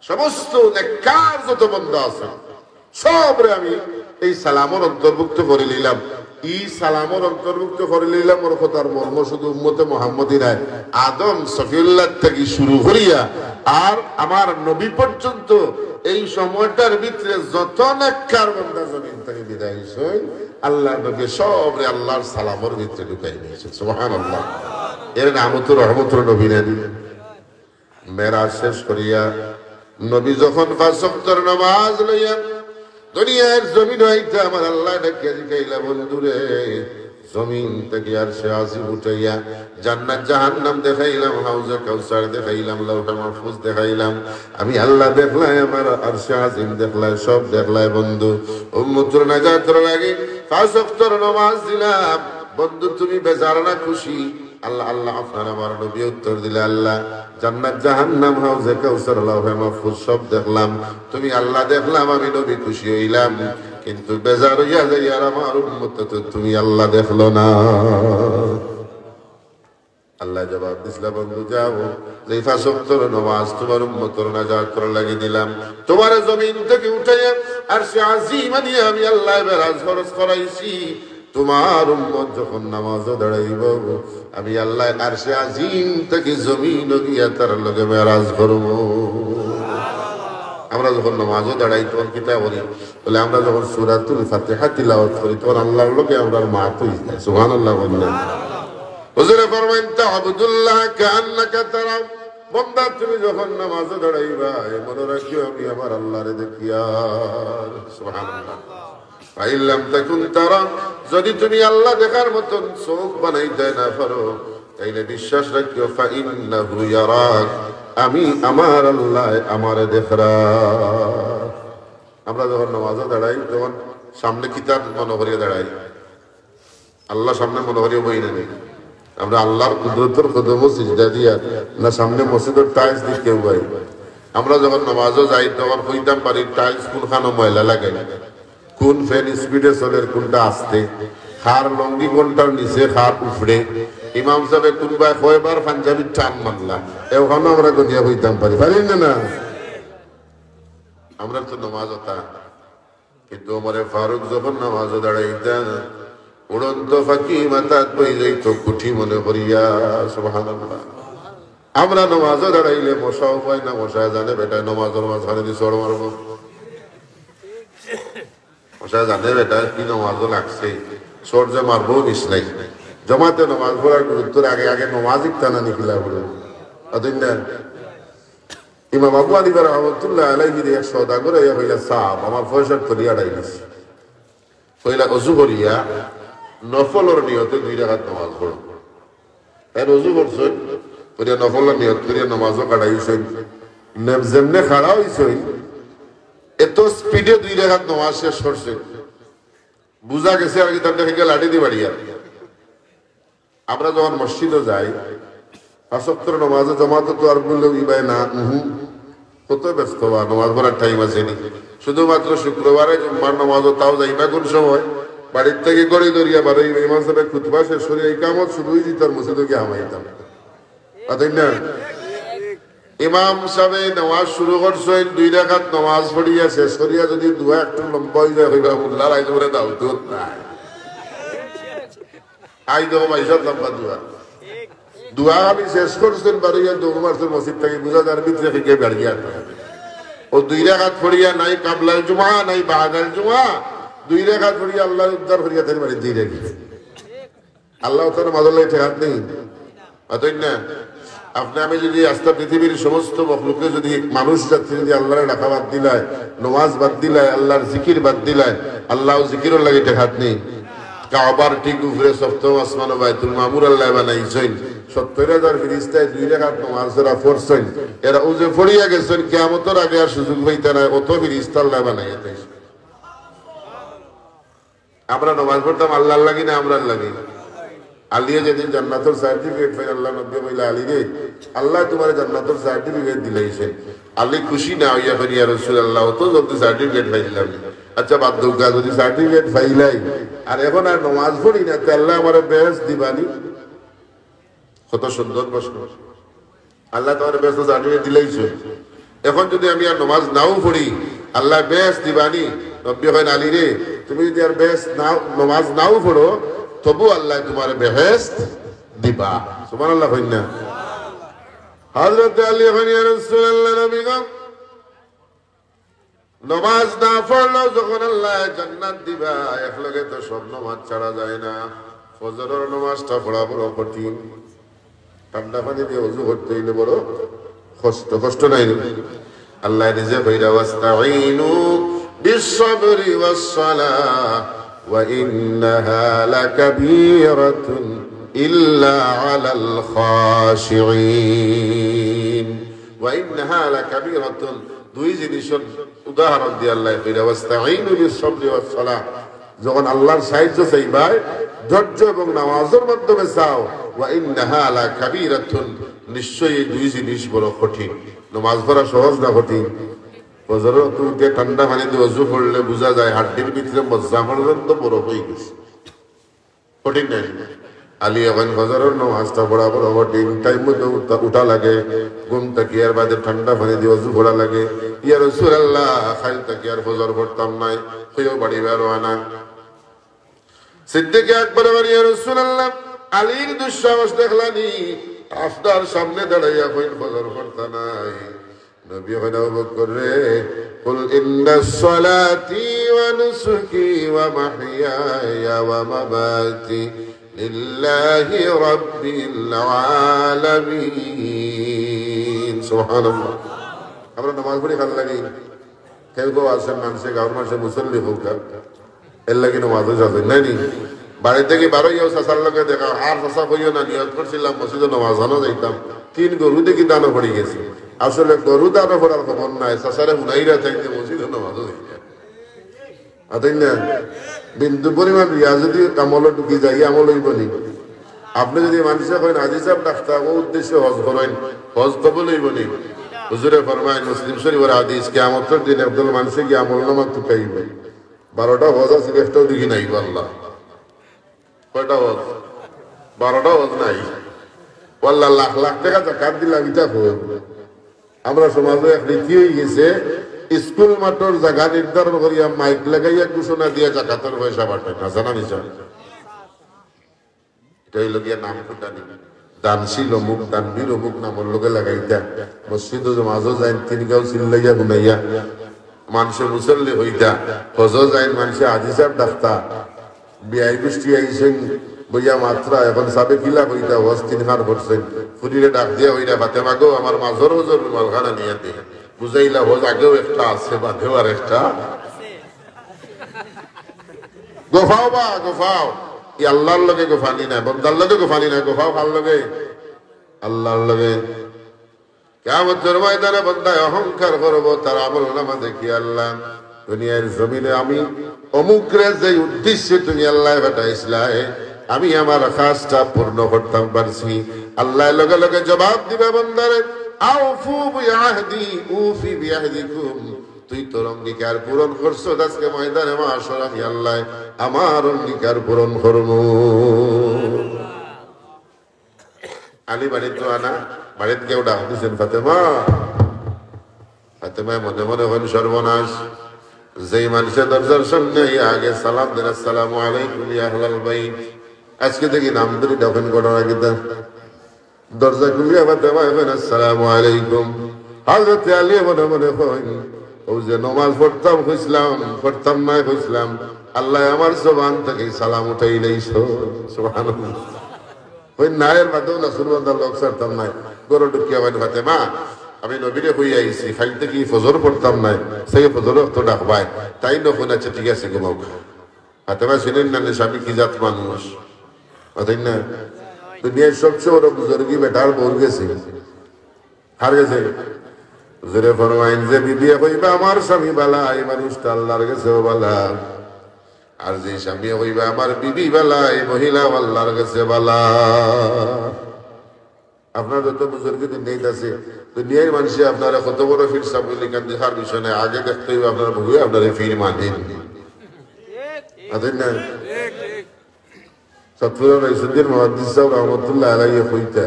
সমস্ত নেককার যত বান্দা আছে সবরে আমি এই সালামের অন্তর্ভুক্ত করে নিলাম এই সালামের অন্তর্ভুক্ত করে নিলাম ওর কথার মর্ম শুধু উম্মতে মুহাম্মদী নাই আদম সফিউল্লাহ থেকে শুরু করিয়া আর আমার নবী পর্যন্ত এই সময়টার ভিতরে যত নেককার বান্দা জমিন থেকে বিদায় হইছে আল্লাহ নবী সবরে আল্লাহর সালামের ভিতরে ঢুকাই নিয়েছে সুবহানাল্লাহ এর নাম তো রহমতুর নবী নবী মেরাজ শেষ করিয়া নবী যখন 5 ওয়াক্তের নামাজ লইয়া দুনিয়ার জমিন হইতে আমার আল্লাহ ডাকে জিগাইলা বন্ধুরে জমিন থেকে আর সে আসি উঠাইয়া জান্নাত জাহান্নাম দেখাইলাম হাউজে কাউসার দেখাইলাম লাউহে মাহফুজ দেখাইলাম আমি আল্লাহ দেখলাই আমার আরশে আজিম দেখলাই সব দেখলাই বন্ধু উম্মতের নাজাতের লাগি 5 ওয়াক্তের নামাজ দিলাম বন্ধু তুমি বেজার না খুশি আল্লাহ আল্লাহ আপনার আমার নবী উত্তর দিলে আল্লাহ জান্নাত জাহান্নাম হাউজে কাউসার লাউহে মাহফুজ সব দেখলাম তুমি আল্লাহ দেখলাম আমি নবী খুশি হইলাম কিন্তু বেজার হইয়া যাই আর আমার উম্মত তো তুমি আল্লাহ দেখলো না আল্লাহ জবাব দিছিল বন্ধু যাও যে 5 ওয়াক্তের নামাজ তোমার উম্মতের নাজাতের লাগি দিলাম তোমার জমিন থেকে উঠাইয়া আরশে আজিম নিয়ে আমি আল্লাহ বেরাজ ফরজ করাইছি তোমার উম্মত যখন নামাজে দাঁড়াইব আমি আল্লাহ আরশে আজিম থেকে জমিন গিয়া তার লগে মেরাজ করব আমরা যখন নামাজে দাঁড়াই তখন কিতা বলি বলে আমরা যখন সূরাতুল ফাতিহা তিলাওয়াত করি তখন আল্লাহর লগে আমরা মাতুই সুবহানাল্লাহ বলেন হুজুরে ফরমাইন তা'বুদুল্লাহ কাআন্নাকা তারা বান্দা তুমি যখন নামাজে দাঁড়াইবা মনে রাখিও আমি আমার আল্লাহরে দেখিয়া সুবহানাল্লাহ আইলাম তাকুন তারা যদি তুমি আল্লাহ দেখার মতন চোখ বানাইতে না পারো তাইলে বিশ্বাস রাখিও ফাইন্নাহু ইয়ারাক আমি আমার আল্লাহ আমারে দেখরা আমরা যখন নামাজে দাঁড়াই তখন সামনে কিতাব মনে করিয়া দাঁড়াই, আল্লাহ সামনে মনে করিয়া বই না নেই, আমরা আল্লাহর কুদরতের কদম সিজদা দিয়া না সামনে মসজিদের টাইলস দিয়ে কেউ ভাই। আমরা যখন নামাজও যাই তখন কইতাম পারি টাইলস কোনখানো ময়লা লাগাই, কোন ফ্যান স্পিডে চলে, কোনটা আসতে, খার লঙ্গি কোনটার নিচে, খার উফড়ে, ইমাম সাহেব কোনবা কয়বার পাঞ্জাবির টান মারলা, এখানে আমরা গনিয়া হইতাম পারি না না। আমরা তো নামাজ হতা, কিন্তু ওমরে ফারুক যখন নামাজও দাঁড়াইতেন উড়ন্ত ফাঁকি মাথাত বই যাইত কুঠি মনে করিয়া, সুবহানাল্লাহ। আমরা নামাজও দাঁড়াইলে মশাও পাই না, মশায় জানে বেটায় নামাজের মাঝখানে দিয়ে চড় মারব, মশায় জানে বেটায় কি নামাজও লাগছে, চড় যে মারবো মিস নাই। জমাতে নামাজ পড়ার গুরুত্বর আগে আগে নামাজিক টানা নিখিলা বলে অতদিন না। ইমাম আবু হানিফা রাহমাতুল্লাহ আলাইহি এক সওদা করে হইলা সাহাব আমার পয়সার তলিয়া ডাইলিস হইলা অজু করিয়া নফলের নিয়তে 2 রাকাত নামাজ পড়ো। এর অজু করছেন করিয়া নফলের নিয়ত করিয়া নামাজও কাটাইছেন, যেমনে খাড়া হইছেন এত স্পিডে 2 রাকাত নামাজ শেষ করছেন, বুঝা গেছে আর কি তার থেকে লাঠি দিয়ে বাড়িয়া। আমরা যখন মসজিদে যাই 5 ওয়াক্তের নামাজে জমাতে তো আর বললেও ইবাই না, কত ব্যস্ত বা নামাজ পড়ার টাইম আছে নি। শুধুমাত্র শুক্রবারে জুম্মার নামাজও তাও যাইবা কোন সময় বাড়ির থেকে গড়ি ধরিয়া বারো ইমাম সাহেব খুতবা শেষ করে এই কামত শুরুই দিতাম, মসজিদে গিয়ে হামাইতাম। না ইমাম সাহেব নামাজ শুরু করছেন 2 রাকাত নামাজ পড়িয়া শেষ করিয়া যদি দুয়া একটু লম্বা হয়ে যায় হইবা মুল্লার আইজ করে দাও তো আই দেবো মাইসার লম্বা দুয়া আমি শেষ করছেন বাড়িয়া দৌড় মারছেন মসজিদ থেকে, বুঝা যার ভিতরে থেকে বেড়িয়া ও 2 রাকাত পড়িয়া নাই কাবলাল জুমা নাই বাদাল জুমা, 2 রাকাত পড়িয়া আল্লাহর উদ্ধার করিয়া তার বাড়ি দিয়ে রাখি। আল্লাহ তার মাদলাই ঠেকাত নেই অতই না। আপনি আমি যদি আস্থা পৃথিবীর সমস্ত মখলুকে যদি মানুষ যাচ্ছে যদি আল্লাহর ডাকা বাদ দিলায়, নমাজ বাদ দিলায়, আল্লাহর জিকির বাদ দিলায়, আল্লাহ জিকিরও লাগে ঠেকাত নেই। কাবার ঠিক উপরে 7ম আসমান বাইতুল মামুর আল্লাহ বানাইছেন, 70,000 ফেরেশতায় 2 রাকাত নামাজ যারা পড়ছেন এরা উজে পড়িয়া গেছেন, কিয়ামতের আগে আর সুযোগ পাইতে না, অত ফেরেশতা আল্লাহ বানাইয়া দিয়েছেন। আমরা নামাজ পড়তাম আল্লাহর লাগি না আমরার লাগি। আলিয়া যেদিন জান্নাতের সার্টিফিকেট পাই আল্লাহ নবী বলে আলী রে আল্লাহ তোমার জান্নাতের সার্টিফিকেট দিলাইছেন। আলী খুশি না হইয়া ফেরি ইয়া রাসূলুল্লাহ অত জলদি সার্টিফিকেট পাইলাম। আচ্ছা বাদ দাও, যদি সার্টিফিকেট পাইলাই আর এখন আর নামাজ পড়ি না তে আল্লাহ আমার বেহেশত দিবানি? কত সুন্দর প্রশ্ন। আল্লাহ তোমার বেহেশত সার্টিফিকেট দিলাইছেন, এখন যদি আমি আর নামাজ নাও পড়ি আল্লাহ বেহেশত দিবানি? নবী কইন আলী রে তুমি যদি আর বেহেশত নাও নামাজ নাও পড়ো তবু আল্লাহ তোমার বেহেশত দিবা। সুবহানাল্লাহ কইন না। হযরত আলী কইন ইয়া রাসূলুল্লাহ নবী গো নামাজ না পড়লেও যখন আল্লাহ জান্নাত দিবা একলগে তো সব নামাজ ছাড়া যায় না। ফজরের নামাজটা পড়া বড় কঠিন, ঠান্ডা পানি দিয়ে ওযু করতে হইলে বড় কষ্ট নাই। আল্লাহ নিজে কইরা ওয়াস্তাঈনু বিস-সাবরি ওয়াস-সালাহ ওয়া ইন্নাহা লাকাবীরাতুন ইল্লা আলাল খাশিঈন। ওয়া ইন্নাহা লাকাবীরাতুন, 2 জিনিসের উদাহরণ দিয়ে আল্লাহ কইরা ওয়াস্তাঈনু বিস-সাবরি ওয়াস-সালাহ, যখন আল্লাহর সাহায্য চাইবা ধৈর্য এবং নামাজের মাধ্যমে চাও। ওয়া ইন্নাহা লাকাবীরাতুন, নিশ্চয়ই 2 জিনিস বড় কঠিন। নামাজ পড়া সহজ না কঠিন? ফজরের তুলতে ঠান্ডা পানি দিয়ে ওযু করলে বোঝা যায় হাড্ডির ভিতরে মজ্জা পর্যন্ত বরফ হয়ে গেছে, কঠিন নাই? আলী এখন ফজরের নামাজটা পড়া বড় কঠিন। টাইম মতো উঠা লাগে, ঘুম থেকে আর বাদে ঠান্ডা পানি দিয়ে ওযু করা লাগে। ইয়া রাসূলুল্লাহ খাইল থেকে আর ফজর পড়তাম নাই, কেউ বাড়ি বের হয় না। সিদ্দিক আকবর বলেন ইয়া রাসূলুল্লাহ আলীর দুঃসাহস দেখলানি, আপনার সামনে দাঁড়াইয়া কইল ফজর পড়তা নাই। নবী কইল আবু বকর রে কুল ইন্নাস সালাতি ওয়া নুসুকি ওয়া মাহইয়ায়া ওয়া মামাতি লিল্লাহি রাব্বিল আলামিন। সুবহানাল্লাহ। আমরা নামাজ পড়ি ভালো লাগে, কেউ কেউ আসেন মানুষে গাঁর মানুষে মুসল্লি হোক এর লাগে নামাজও যাবে নাই নি। বাড়ি থেকে বারো ইয়েও চাচার লগে দেখা আর চাচা কইও না নিয়ত করছিলাম মসজিদে নামাজ আনো যাইতাম, 3 গরু দেখি দানো পড়ে গেছে। আসলে গরু দানো পড়ার খবর নাই, চাচারে হুনাইরা থাকতে মসজিদে নামাজও যাইতাম। তাই না বিন্দু পরিমাণ রিয়া যদি আমল ঢুকি যায় আমল হইব নি আপনি যদি মানুষে করেন হাজি সাহেব ডাক্তার ও উদ্দেশ্যে হজ করেন হজ কবুল হইব নি হুজুরে ফরমায় মুসলিম শরীফের হাদিস কিয়ামতের দিন একদল মানুষে কি আমল নামা টুকাইবে 12টা হজ আছে একটাও দিকে নাই আল্লাহ কয়টা হজ 12টা হজ নাই আল্লাহ লাখ লাখ টাকা জাকাত দিলাম এটা আমরা সমাজে এক রীতি হয়ে গেছে স্কুল মাঠের জায়গা নির্ধারণ করিয়া মাইক লাগাইয়া ঘোষণা দিয়া জাকাতের পয়সা পাঠায় না জানা নিচা এটা হইল গিয়া নাম ফুটানি দানশীল অমুক দানবীর অমুক নামের লোকে লাগাইতা মসজিদ মাঝও যাই তিনি গাও চিল্লাইয়া গুনাইয়া মানুষের মুসল্লি হইতা হজও যাই মানুষে আজি সাহেব ডাক্তা বিয়াই বৃষ্টি আইসেন বইয়া মাত্রা এখন সাবে কিলা হইতা হজ তিনখান করছেন ফুরিরে ডাক দিয়া হইরা ফাতেমা গো আমার মাঝর হজর মালখানা নিয়ে দে বুঝাইলা হজ আগেও একটা আছে বাদেও আর একটা গোফাও বা গোফাও ই আল্লাহর লগে গোফানি না বন্দার লগে গোফানি না গোফাও কার লগে আল্লাহর লগে কিয়ামতের ময়দানে বান্দায় অহংকার করব তার আমল নামা দেখি আল্লাহ দুনিয়ার জমিনে আমি অমুকরে যে উদ্দেশ্যে তুমি আল্লাহ পাঠাইছিলাই আমি আমার কাজটা পূর্ণ করতাম পারছি আল্লাহ লগে লগে জবাব দিবে বান্দারে আউফু বিআহদি উফি বিআহদিকুম তুই তোর অঙ্গীকার পূরণ করছো আজকে ময়দানে মাশার আমি আল্লাহ আমার অঙ্গীকার পূরণ করব আলী বাড়ি তো আনা বাড়িতে কেউ ডাক দিচ্ছেন ফাতেমা ফাতেমা মনে মনে হন সর্বনাশ যেই মানুষের দরজার সামনে আগে সালাম দেন আসসালামু আলাইকুম ইয়া আহলাল বাইত আজকে দেখি নাম ধরে ডাকেন ঘটনা কিন্তু দরজা খুলিয়া ফাতেমা এখন আসসালামু আলাইকুম হযরত আলী মনে মনে হয় ও যে নামাজ পড়তাম না কইছিলাম আল্লাহ আমার জবান থেকে সালাম উঠাই লইছো সুবহানাল্লাহ ওই নায়ের মাধ্যমে না সুরবান্দার লোক ছাড়তাম না গরু ঢুকিয়া বাইন ফাতেমা আমি নবীরে হই আইছি খাইতে কি ফজর পড়তাম না সেই ফজর তো ডাকবাই তাই নখন আছে ঠিক আছে ঘুমাও ফাতেমা শুনেন না স্বামী কি জাত মানুষ তাই না দুনিয়ার সবচেয়ে বড় বুজুর্গি বেটার বউর গেছে হার গেছে হুজুরে ফরমাইন যে বিবি কইবা আমার স্বামী বালা এই মানুষটা আল্লাহর কাছেও বালা আর যে স্বামী কইবা আমার বিবি বালা এই মহিলা আল্লাহর কাছে বালা আপনার যত বুজুর্গি দুনিয়ায় আছে দুনিয়ার মানুষে আপনারা কত বড় ফির সাবলি কান দেখার বিষয় নাই আগে দেখতে হইবে আপনার বহু আপনারা ফির মানেন না সতপুরের রাইসুদ্দিন মুহাদ্দিস সাহেব রহমতুল্লাহ আলাইহি কইতা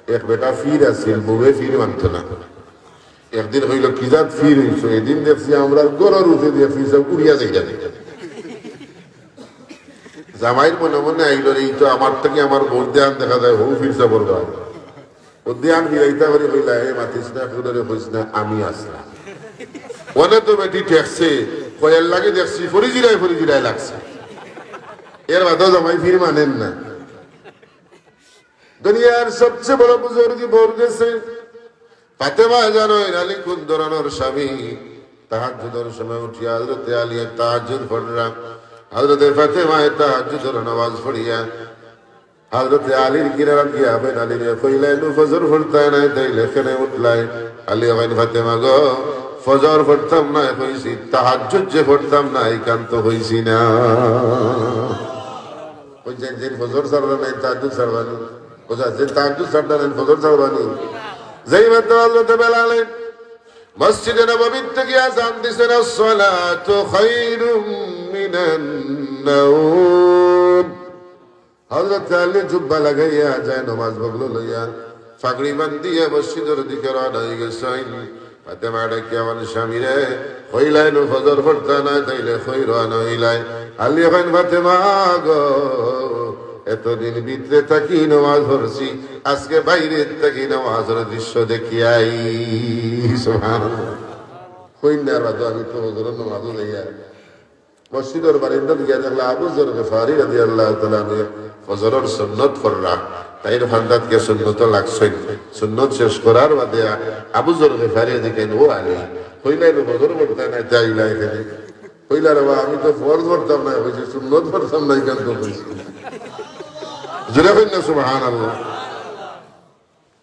এক বেটা ফির আছিল বউয়ে ফির মানত না একদিন হইল কি জাত ফির হইছো এদিন দেখছি আমরা গরুর উঠে দিয়ে ফির সব উড়িয়া যাই জানি জামাইর মনে মনে আইল এই তো আমার থেকে আমার ভোট দেয়ান দেখা যায় হৌ ফিরসা বলবা ও দেয়ান ফিরাইতা করে কইলা এ মাতিস না খুদরে কইস না আমি আসলাম ওনে তো বেটি ঠেকছে কয়ার লাগে দেখছি ফরিজিরাই লাগছে এর বাদেও জামাই ফির মানেন না দুনিয়ার সবচেয়ে বড় বুজুর্গি ভোর গেছে ফাতেমা জানো আলী কোন ধরনের স্বামী তাহাজ্জুদের সময় উঠিয়া হযরত আলী তাহাজ্জুদ পড়রা হযরত ফাতেমা তাহাজ্জুদের নামাজ পড়িয়া হযরত আলীর কিনারা গিয়া বেন আলী রে কইলেন ফজর পড়তাই না তাইলে এখানে উঠলাই আলী কইন ফাতেমা গো ফজর পড়তাম না কইছি তাহাজ্জুদ যে পড়তাম না একান্ত হইছি না ওই যে ফজর সারবা না তাহাজ্জুদ সারবানি ওজা যে তাহাজ্জুদ সারবা না ফজর সারবানি যেই মাত্র হযরত বেলাল মসজিদে নববীর থেকে আযান দিছেন আসসালাতু খায়রুম মিনান নাওম হযরত আলী জুব্বা লাগাইয়া যায় নামাজ পড়লো লইয়া পাগড়ি বান্ধিয়া মসজিদের দিকে রওনা হয়ে গেছেন ফাতেমা ডাকে আমার স্বামী রে হইলাইন ফজর পড়তা না তাইলে কই রওনা হইলাই আলী কইন ফাতেমা গো এতদিন ভিতরে থাকি নামাজ পড়ছি আজকে বাইরে থাকি নামাজের দৃশ্য দেখিয়াই সুবহানাল্লাহ কইনার বাদ আমি তো ফজরের নামাজও লইয়া মসজিদের বারিন্দা গিয়া দেখলা আবু যর গফারি রাদিয়াল্লাহু তাআলা ফজরের সুন্নত পড়রা তাইর ফান্দাত কে সুন্নত লাগছে সুন্নত শেষ করার বাদে আবু যর গফারি দেখেন ও আলী কইলাই ফজর পড়তা না যাইলা এখানে কইলা রে আমি তো ফরজ পড়তাম না হইছে সুন্নত পড়তাম না কেন তো কইছি জোরে কইন না সুবহানাল্লাহ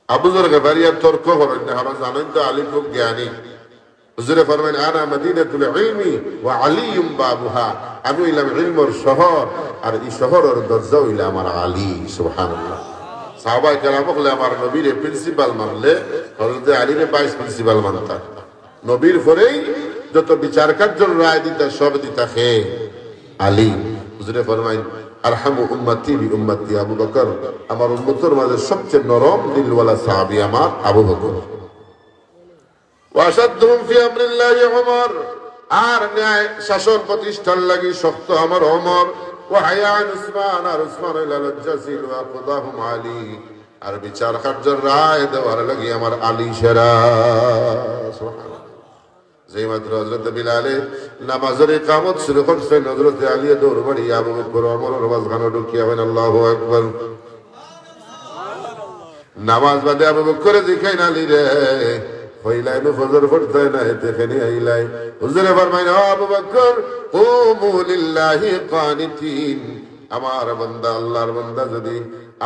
আবু যর গফারি তর্ক করেন না আমরা জানেন তো আলী খুব জ্ঞানী হুজুরে ফরমাইন আনা মদিনাতুল ইলমি ওয়া আলিয়ুম বাবুহা, আমি হইলাম ইলমের শহর আর এই শহরের দরজা হইলা আমার আলী। সুবহানাল্লাহ। সাহাবায়ে কেরাম বলে আমার নবীর প্রিন্সিপাল মানলে হযরত আলীরে ভাইস প্রিন্সিপাল মানতা, নবীর পরেই যত বিচার কার্যের রায় দিতা সব দিতা হে আলী। হুজুরে ফরমাইন আরহামু উম্মতি বি উম্মতি আবু বকর, আমার উম্মতের মাঝে সবচেয়ে নরম দিলওয়ালা সাহাবী আমার আবু বকর। ওয়াশাদহুম ফি আমরিল্লাহি উমর, আর ন্যায় শাসন প্রতিষ্ঠার লাগি শক্ত আমার ওমর। ওয়া হায়ান উসমান, আর উসমান ইলা লজ্জাসিল ওয়া কদাহুম আলী, আর বিচার কার্যের রায় দেওয়ার লাগি আমার আলী সেরা। সুবহানাল্লাহ। যেই মাত্র হযরত বিলালে নামাজের ইকামত শুরু করছেন, হযরত আলী দৌড় মারি আবু বকর ওমরের মাঝখানে ঢুকিয়া বলেন আল্লাহু আকবার। নামাজ বাদে আবু বকর দেখাই না আলী রে হইলাই নো ফজর পড়তে না এখানে আইলাই। হুজুরে ফরমাইন আবু বকর কুমু লিল্লাহি কানিতিন, আমার বান্দা আল্লাহর বান্দা যদি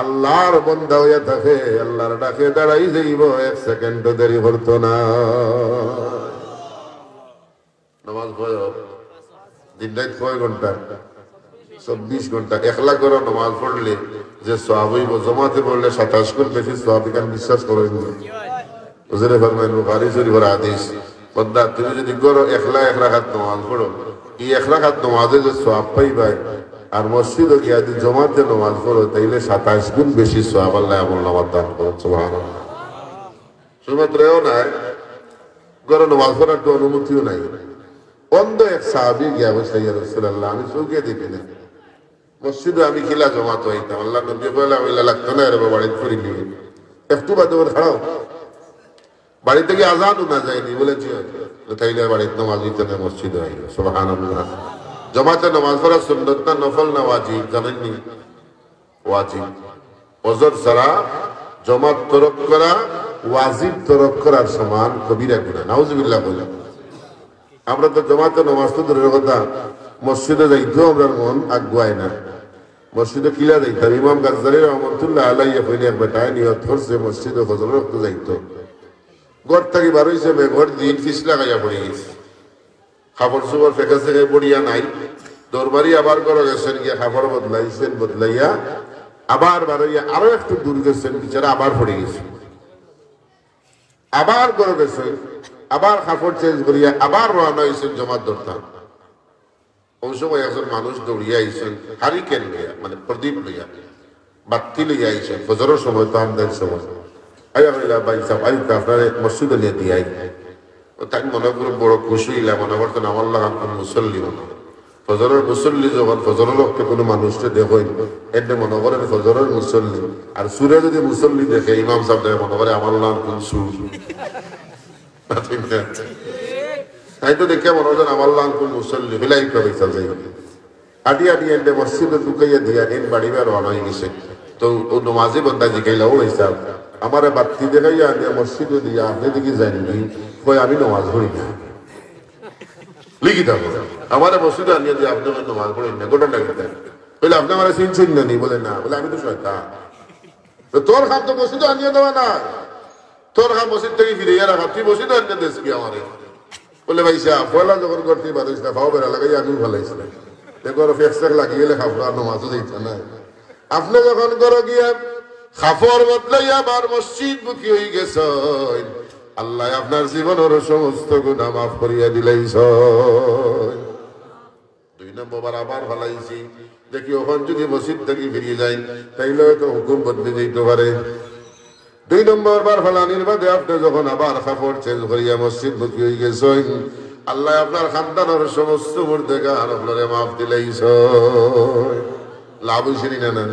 আল্লাহর বান্দা হইয়া থাকে আল্লাহর ডাকে দাঁড়াই যাইব, এক সেকেন্ড দেরি করতো না। নামাজ পড়ো দিন রাত কয় ঘন্টা? 24 ঘন্টা। একলা করে নামাজ পড়লে যে সওয়াব হইব, জামাতে পড়লে 27 গুণ বেশি সওয়াব। কেন বিশ্বাস করেন? হুজুরে ফরমায়েন বুখারী শরীফের হাদিস, বান্দা তুমি যদি করো একলা এক রাকাত নামাজ পড়ো, এই এক রাকাত নামাজে যে সওয়াব পাইবা, আর মসজিদে গিয়া যদি জামাতে নামাজ পড়ো তাইলে 27 গুণ বেশি সওয়াব আল্লাহ আমল দান করেন। সুবহানাল্লাহ। শুধুমাত্র এও নাই, ঘরে নামাজ পড়ার তো অনুমতিও নাই। অন্ধ এক সাহাবী গিয়া বসে, ইয়া রাসূলুল্লাহ আমি চোখে দেখি না, মসজিদে আমি খিলা জমাত হইতাম, আল্লাহ নবী বলে আমি লাগতো না এর বাড়িতে পড়ি নিয়ে একটু বাদে খাড়াও, বাড়ি থেকে আজানও না যায়নি বলেছি, তাইলে বাড়িতে নামাজ হইতে না, মসজিদে হইল। সুবহানাল্লাহ। জমাতে নামাজ পড়া সুন্নত না নফল না ওয়াজিব? জানেননি? ওয়াজিব। ওজর ছাড়া জমাত তরক করা ওয়াজিব তরক করার সমান কবিরা গুনাহ। নাউজুবিল্লাহ বলেন। আমরা তো জমাতে নামাজ তো দূরের কথা, মসজিদে যাইতেও আমরা মন আগুয়ায় না। মসজিদে কিলা যাইতাম, ইমাম গাজ্জালী রহমাতুল্লাহ আলাইহি কইলে এক বেটায় নিয়ত করছে মসজিদে ফজর রক্ত যাইতো, ঘর থেকে বার হইছে, ঘর দিন ফিসলা গাইয়া পড়ে গেছে, খাবার সুবার ফেঁকা থেকে পড়িয়া নাই, দরবারি আবার ঘরে গেছেন, গিয়া খাবার বদলাইছেন, বদলাইয়া আবার বার হইয়া আরো একটু দূর গেছেন, বিচারা আবার পড়ে গেছে, আবার ঘরে গেছেন, আবার কাপড় চেঞ্জ করিয়া আবার রওনা হয়েছেন জমাত ধরতাম। ওই সময় একজন মানুষ দৌড়িয়া আইছেন, হারিকেন লইয়া, মানে প্রদীপ লইয়া, বাতি লইয়া আইছেন, ফজরের সময় তো আমদের সময়। আইয়া কইলা ভাই সাহেব আইতে আপনার মসজিদে নিয়ে দিয়ে আই। তাই মনে করে বড় খুশি হইলা, মনে করতেন আমার লাগান কোন মুসল্লি মনে, ফজরের মুসল্লি যখন ফজরের রক্তে কোনো মানুষকে দেখেন এতে মনে করেন ফজরের মুসল্লি, আর সুরে যদি মুসল্লি দেখে ইমাম সাহেব দেখে মনে করে আমার লাগান কোন সুর। তাই তো দেখে মনে হয় আমার লাল কোন মুসল্লি বিলাই করে যাই আটি আটি এনে মসজিদে ঢুকাইয়া দিয়া এন বাড়ি বের রওনা হয়ে গেছে। তো ও নমাজি বন্দা জিগাইলা, ও হিসাব আমার বাতি দেখাইয়া আনিয়া মসজিদে দিয়া আপনি দেখি যায়নি, কই আমি নমাজ পড়ি না, লিখি থাকো আমার মসজিদে আনিয়া দিয়ে আপনি নমাজ পড়ি না, গোটা লিখতেন। বলে আপনি আমার চিনছেন না নি? বলে না। বলে আমি তো শয়তান, তোর খাম তো মসজিদে আনিয়া দেওয়া না, তোর খাম মসজিদ থেকে ফিরিয়ে রাখা, তুই মসজিদে আনিয়া দেশ কি আমারে? বলে ভাই সাহেব পয়লা যখন করতে পারিস না, খাওয়া বেড়া লাগাই আমিও ফেলাইছিলাম, দেখো ফেক্সাক লাগিয়ে গেলে খাবো আর নমাজও দিতে না। আপনি যখন করো গিয়া খাফর বদলাইয়া আবার মসজিদ মুখী হয়ে গেছ, আল্লাহ আপনার জীবনের সমস্ত গুনাহ মাফ করিয়া দিলাইছ। 2 নম্বর আবার ফেলাইছি, দেখি ওখান যদি মসজিদ থেকে ফিরিয়ে যায় তাইলে হয়তো হুকুম বদলে যেতে পারে। 2 নম্বর বার ফেলানির বাদে আপনি যখন আবার কাপড় চেঞ্জ করিয়া মসজিদ মুখী হয়ে গেছেন, আল্লাহ আপনার খানদানের সমস্ত মুর্দেগান আপনারে মাফ দিলাইছ। লাভ হয়েছে না? না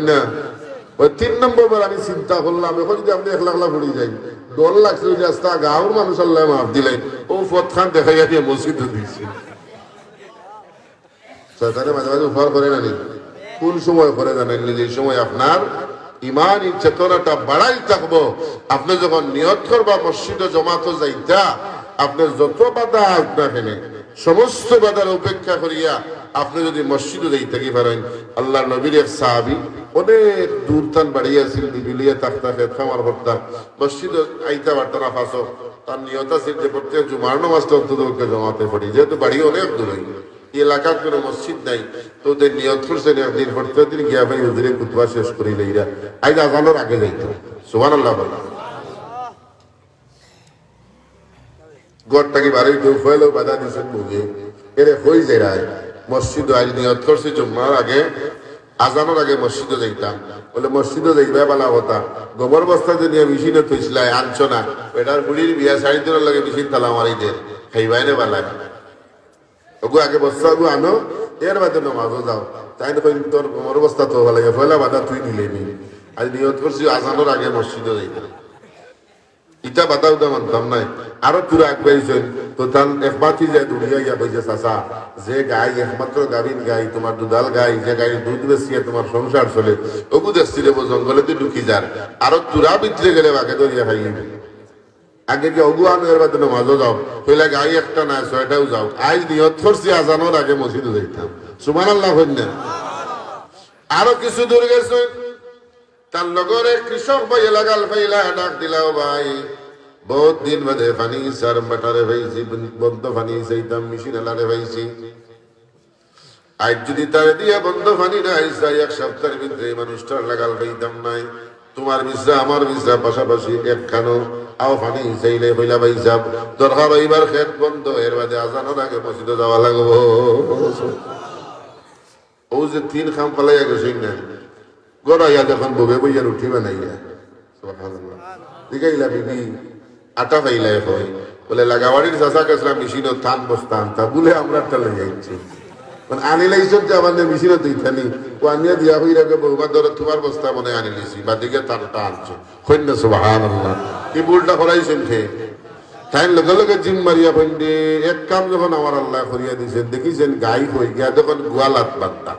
না। ওই 3 নম্বর বার আমি চিন্তা করলাম, এখন যদি আপনি একলা একলা পড়ে যাই, ডর লাগছে যে রাস্তা গাঁওর মানুষ আল্লাহ মাফ দিলেন, ও পথ খান দেখাইয়া দিয়ে মসজিদে দিয়েছে। সরকারে মাঝে মাঝে উপহার করে না, কোন সময় করে জানেন? যে সময় আপনার ইমানি চেতনাটা বাড়াই থাকবো, আপনি যখন নিয়ত করবা মসজিদে জমাত যাইতা, আপনার যত বাধা আপনাকে সমস্ত বাধার উপেক্ষা করিয়া আপনি যদি মসজিদে যাইতে কি পারেন। আল্লাহ নবীর এক সাহাবী অনেক দূর তান বাড়িয়েছিল, বিবিলিয়া তাকতা খেত খামার করতাম, মসজিদে আইতা পারত না, তার নিয়ত আছে যে প্রত্যেক জুমার নামাজটা অন্তত জমাতে পড়ি, যেহেতু বাড়ি অনেক দূরে, এই এলাকার কোনো মসজিদ নাই, তো ওদের নিয়ত করছেন একদিন প্রত্যেকদিন গিয়া ভাই ওদের কুতবা শেষ করিলে এরা আজ আজানোর আগে যাইতো। সুবহানাল্লাহ বলে গড়টাকে বাড়ি কেউ ফেলেও বাধা দিচ্ছেন বুঝে এরে হই যায় মসজিদ আজ নিয়ত করছি জুম্মার আগে আজানোর আগে মসজিদে যাইতাম, বলে মসজিদে যাইবা বালা হতা গোবর বস্তা যে নিয়ে মেশিনে থইছিলাই আনছো না, এটার বুড়ির বিয়া 3.5 লাগে মেশিন তালা মারি দে খাইবাই না বালা ওগু আগে বস্তা গু আনো এর বাদে নমাজও যাও, তাই না তোর গোবর বস্তা তো ভালো লাগে ফেলা বাধা তুই দিলে নি, আজ নিয়ত করছি আজানোর আগে মসজিদে যাইতাম, ইটা বাধা উদা মানতাম নাই। আরো তুরা আগবাইছেন তো তার একমাত্রই যে দুনিয়া ইয়া কইছে চাচা যে গাই একমাত্র গাভীন গাই তোমার দুধাল গাই যে গাই দুধ বেচিয়ে তোমার সংসার চলে ওগু দেখছি রে জঙ্গলে তুই ঢুকি যার আরো তুরা ভিতরে গেলে বাকে ধরিয়া খাই আগে কি অগু আনো এর বাদে মাঝও যাও কইলা গাই একটা না 6টাও যাও, আজ নিয়ত করছি আজানোর আগে মসজিদে যাইতাম। সুবহানাল্লাহ হইনা। আরো কিছু দূর গেছে তার লগরে কৃষক ভাই লাগাল ফাইলা ডাক দিলাও ভাই বহুত দিন বাদে ফানি সার বাটারে ভাইছি বন্ধ ফানি চাইতাম মেশিন আলারে ভাইছি, আজ যদি তার দিয়া বন্ধ ফানি না আইসা 1 সপ্তাহের ভিতরে মানুষটার লাগাল পাইতাম নাই, তোমার মিশ্রা আমার মিশ্রা পাশাপাশি একখানো আও ফানি চাইলে হইলা ভাইসাব দরকার এইবার খেত বন্ধ এর বাদে আজানোর আগে মসজিদে যাওয়া লাগবো। ও যে 3 খাম পালাইয়া গেছেন না গড়াইয়া যখন ববে বইয়ার উঠিবে নাইয়া সুবহানাল্লাহ দিগাইলা বিবি আটা পাইলাই হয় বলে লাগাবাড়ির চাষা কাছরা মেশিনও থান বস্তান তা বলে আমরা একটা লাগাইছি মানে আনিলাইছ যে আমাদের মেশিনও তুই থানি ও আনিয়া দিয়া হই রাখে বহুবার ধরে তোমার বস্তা মনে আনিলিছি বা দিকে তারটা আনছো কইন না সুবহানাল্লাহ কি ভুলটা করাইছেন খে তাই লগে লগে জিম মারিয়া বন্ধে এক কাম যখন আমার আল্লাহ করিয়া দিয়েছেন দেখিছেন গাই হয়ে গিয়া তখন গোয়ালাত বাঁধতাম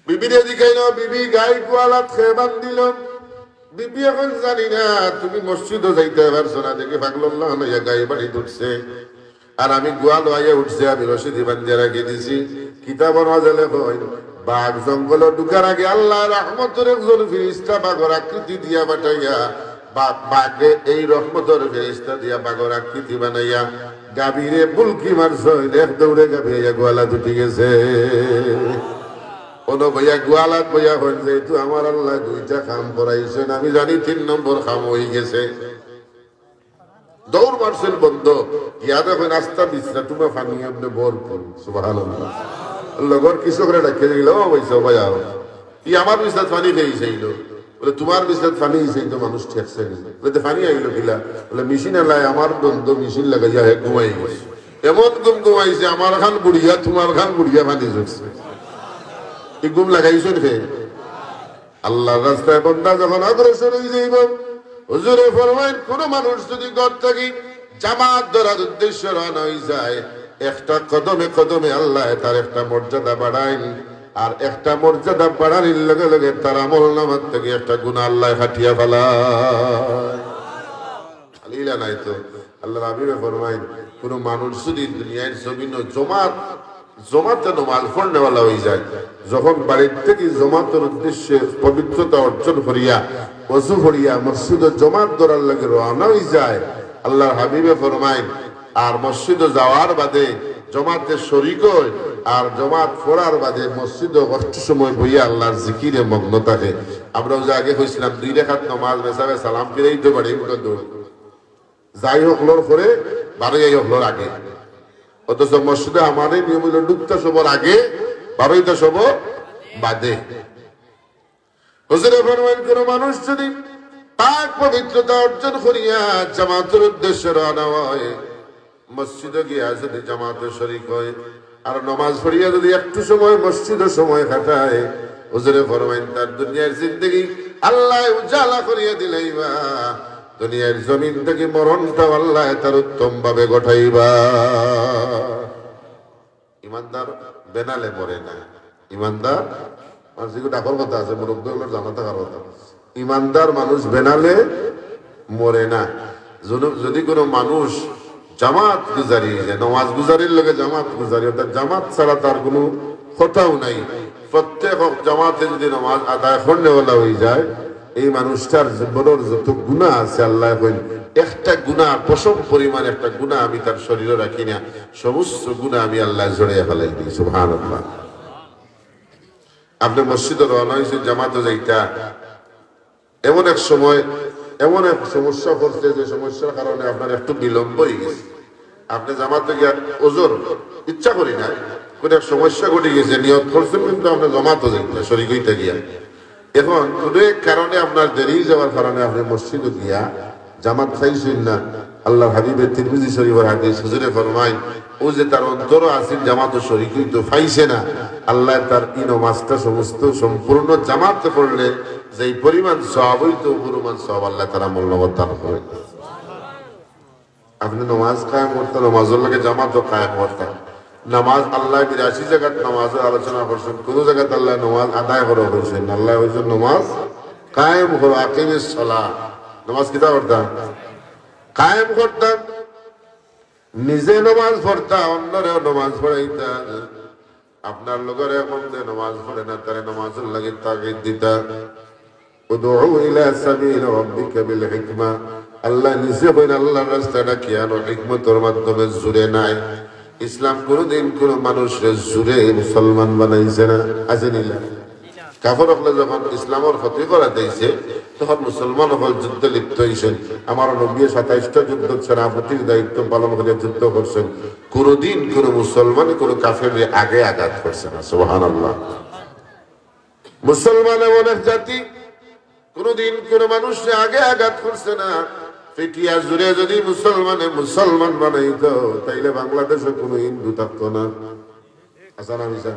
বিবিরে দিকাই না বিবি গাই গোয়ালাত খেয়ে বান্ধিল, বিবি এখন জানি না তুমি মসজিদও যাইতে পারছো না দেখে পাগল্লাহ নইয়া গাই বাড়ি উঠছে আর আমি গোয়াল হইয়া উঠছে, আমি রশিদি বান্ধিয়া রাখি দিছি। কিতাবর মাঝে হয় বাঘ জঙ্গল ঢুকার আগে আল্লাহ রহমতের একজন ফিরিস্তা বাঘর আকৃতি দিয়া পাঠাইয়া বাঘে এই রহমতের ফিরিস্তা দিয়া বাঘর আকৃতি বানাইয়া গাভীরে বুলকি মারছ এক দৌড়ে গাভী গোয়ালা দুটি গেছে। কোনো ভাইয়া গোয়ালাত ভাইয়া হন যেহেতু আমার আল্লাহ 2টা কাম করাইছেন আমি জানি 3 নম্বর কাম হয়ে গেছে, দৌড় মারছেন বন্ধ ইয়া দেখেন আস্তা বিশ্রা তুমি ফানি আপনি ভরপুর সুবহানাল্লাহ লগর কৃষকরা ডাকে দিল ও ভাইসা ভাইয়া ই আমার বিছনাত ফানি খেয়েছিল বলে তোমার বিছনাত ফানি সেই তো মানুষ ঠেকছে নি বলে ফানি আইলো কিলা বলে মেশিন আলাই আমার বন্ধ মেশিন লাগাইয়া হে ঘুমাই গেছে এমন ঘুমাইছে আমার খান বুড়িয়া তোমার খান বুড়িয়া ফানি ঝরছে গুম লাগাইছেন হে আল্লাহ রাস্তায় বন্দা যখন অগ্রসর হয়ে যাইব হুজুরে ফরমায়েন কোন মানুষ যদি ঘর থাকি জামাত ধরার উদ্দেশ্য রওনা হয়ে যায় একটা কদমে কদমে আল্লাহ তার একটা মর্যাদা বাড়ায় আর একটা মর্যাদা বাড়ানোর লগে লগে তার আমল নামার থেকে একটা গুনাহ আল্লাহ হাটিয়া ফেলায়। আলিলা নাই তো আল্লাহ হাবিবে ফরমায়েন কোন মানুষ যদি দুনিয়ার জমিন জমাতে নমাজ পড়নেওয়ালা হয়ে যায় যখন বাড়ির থেকে জমাতের উদ্দেশ্যে পবিত্রতা অর্জন করিয়া ওযু করিয়া মসজিদে জমাত ধরার লাগে রওনা হয়ে যায় আল্লাহর হাবিবে ফরমায়েন আর মসজিদে যাওয়ার বাদে জমাতে শরীক হয় আর জমাত পড়ার বাদে মসজিদে কষ্ট সময় বইয়া আল্লাহর জিকিরে মগ্ন থাকে। আমরা যে আগে হয়েছিলাম 2 রাকাত নামাজ বেসাবে সালাম ফিরেই তো বাড়ি যাই হোক লোর করে বারোই হোক লোর আগে, অথচ মসজিদে আমাদের নিয়ম হইল ঢুকতে সবার আগে 12টা সব বাদে। হুজুরে ফরমান কোন মানুষ যদি পাক পবিত্রতা অর্জন করিয়া জামাতের উদ্দেশ্যে রওনা হয় মসজিদে গিয়া যদি জামাতে শরীক হয় আর নামাজ পড়িয়া যদি একটু সময় মসজিদে সময় কাটায় হুজুরে ফরমান তার দুনিয়ার জিন্দেগি আল্লাহ উজালা করিয়া দিলাইবা, দুনিয়ার জমিন থেকে মরণটা আল্লাহ তার উত্তম ভাবে গঠাইবা। ইমানদার বেনালে মরে না, ইমানদার মানুষ ডাকর কথা আছে মুরব্বীগুলোর জানা থাকার কথা, ইমানদার মানুষ বেনালে মরে না। যদি কোনো মানুষ জামাত গুজারি নামাজ গুজারির লগে জামাত গুজারি অর্থাৎ জামাত ছাড়া তার কোনো কথাও নাই, প্রত্যেক জামাতে যদি নামাজ আদায় করনেওয়ালা হয়ে যায় এই মানুষটার জীবনের যত গুনাহ আছে আল্লাহ কইন একটা গুনাহ পশম পরিমাণ একটা গুনাহ আমি তার শরীরে রাখি না, সমস্ত গুনাহ আমি আল্লাহ জড়িয়ে ফেলাই দিই। সুবহানাল্লাহ। আপনি মসজিদে রওনা হয়েছে জামাতে যাইতা, এমন এক সময় এমন এক সমস্যা করছে যে সমস্যার কারণে আপনার একটু বিলম্ব হয়ে গেছে, আপনি জামাতে গিয়ে ওজোর ইচ্ছা করি না, কোন এক সমস্যা ঘটে গেছে, নিয়ত করছেন কিন্তু আপনি জামাতে যাইতে শরীক হইতে গিয়া, এখন কোন এক কারণে আপনার দেরি যাওয়ার কারণে আপনি মসজিদে গিয়া জামাত খাইছেন না। আল্লাহ হাবিবের তিরমিজি শরীফের হাদিস হুজুরে ফরমায় ও যে তার অন্তর আছে জামাত শরীক হইতে পাইছে না, আল্লাহ তার এই নামাজটা সমস্ত সম্পূর্ণ জামাতে পড়লে যেই পরিমাণ সওয়াব হইতো পরিমাণ সওয়াব আল্লাহ তাআলা মূল্যবান দান করে। আপনি নামাজ কায়েম করতে নামাজের লাগে জামাতও কায়েম করতে, নামাজ আল্লাহ 82 জায়গায় নামাজের আলোচনা করছেন, কোন জায়গাতে আল্লাহ নামাজ আদায় করা হয়েছেন, আল্লাহ হয়েছেন নামাজ কায়েম করো, আকিমিস সালাহ। নামাজ কিতা করতাম কায়েম করতাম, নিজে নামাজ পড়তা, অন্যরেও নামাজ পড়াইতা, আপনার লোকের এখন যে নামাজ পড়ে না তারা নামাজের লাগে তাগিদ দিতা। উদউ ইলা সাবিল রাব্বিকা বিল হিকমা, আল্লাহ নিজে বলেন আল্লাহর রাস্তাটা কি আর হিকমতের মাধ্যমে জুড়ে নাই। ইসলাম কোনদিন কোন মানুষের জুড়ে মুসলমান বানাইছে না, আছে নিলা। কাফর হলে যখন ইসলামের ক্ষতি করা দিয়েছে তখন মুসলমান হল যুদ্ধে লিপ্ত হয়েছেন। আমার নবী 27টা যুদ্ধ সেনাপতির দায়িত্ব পালন করে যুদ্ধ করছেন, কোনদিন কোন মুসলমান কোন কাফের আগে আঘাত করছে না। সুবহানাল্লাহ। মুসলমান এমন এক জাতি কোনদিন কোন মানুষকে আগে আঘাত করছে না। পেটিয়া জুড়ে যদি মুসলমান বানাইতো তাইলে বাংলাদেশে কোনো হিন্দু থাকতো না। আচ্ছা না মিশা?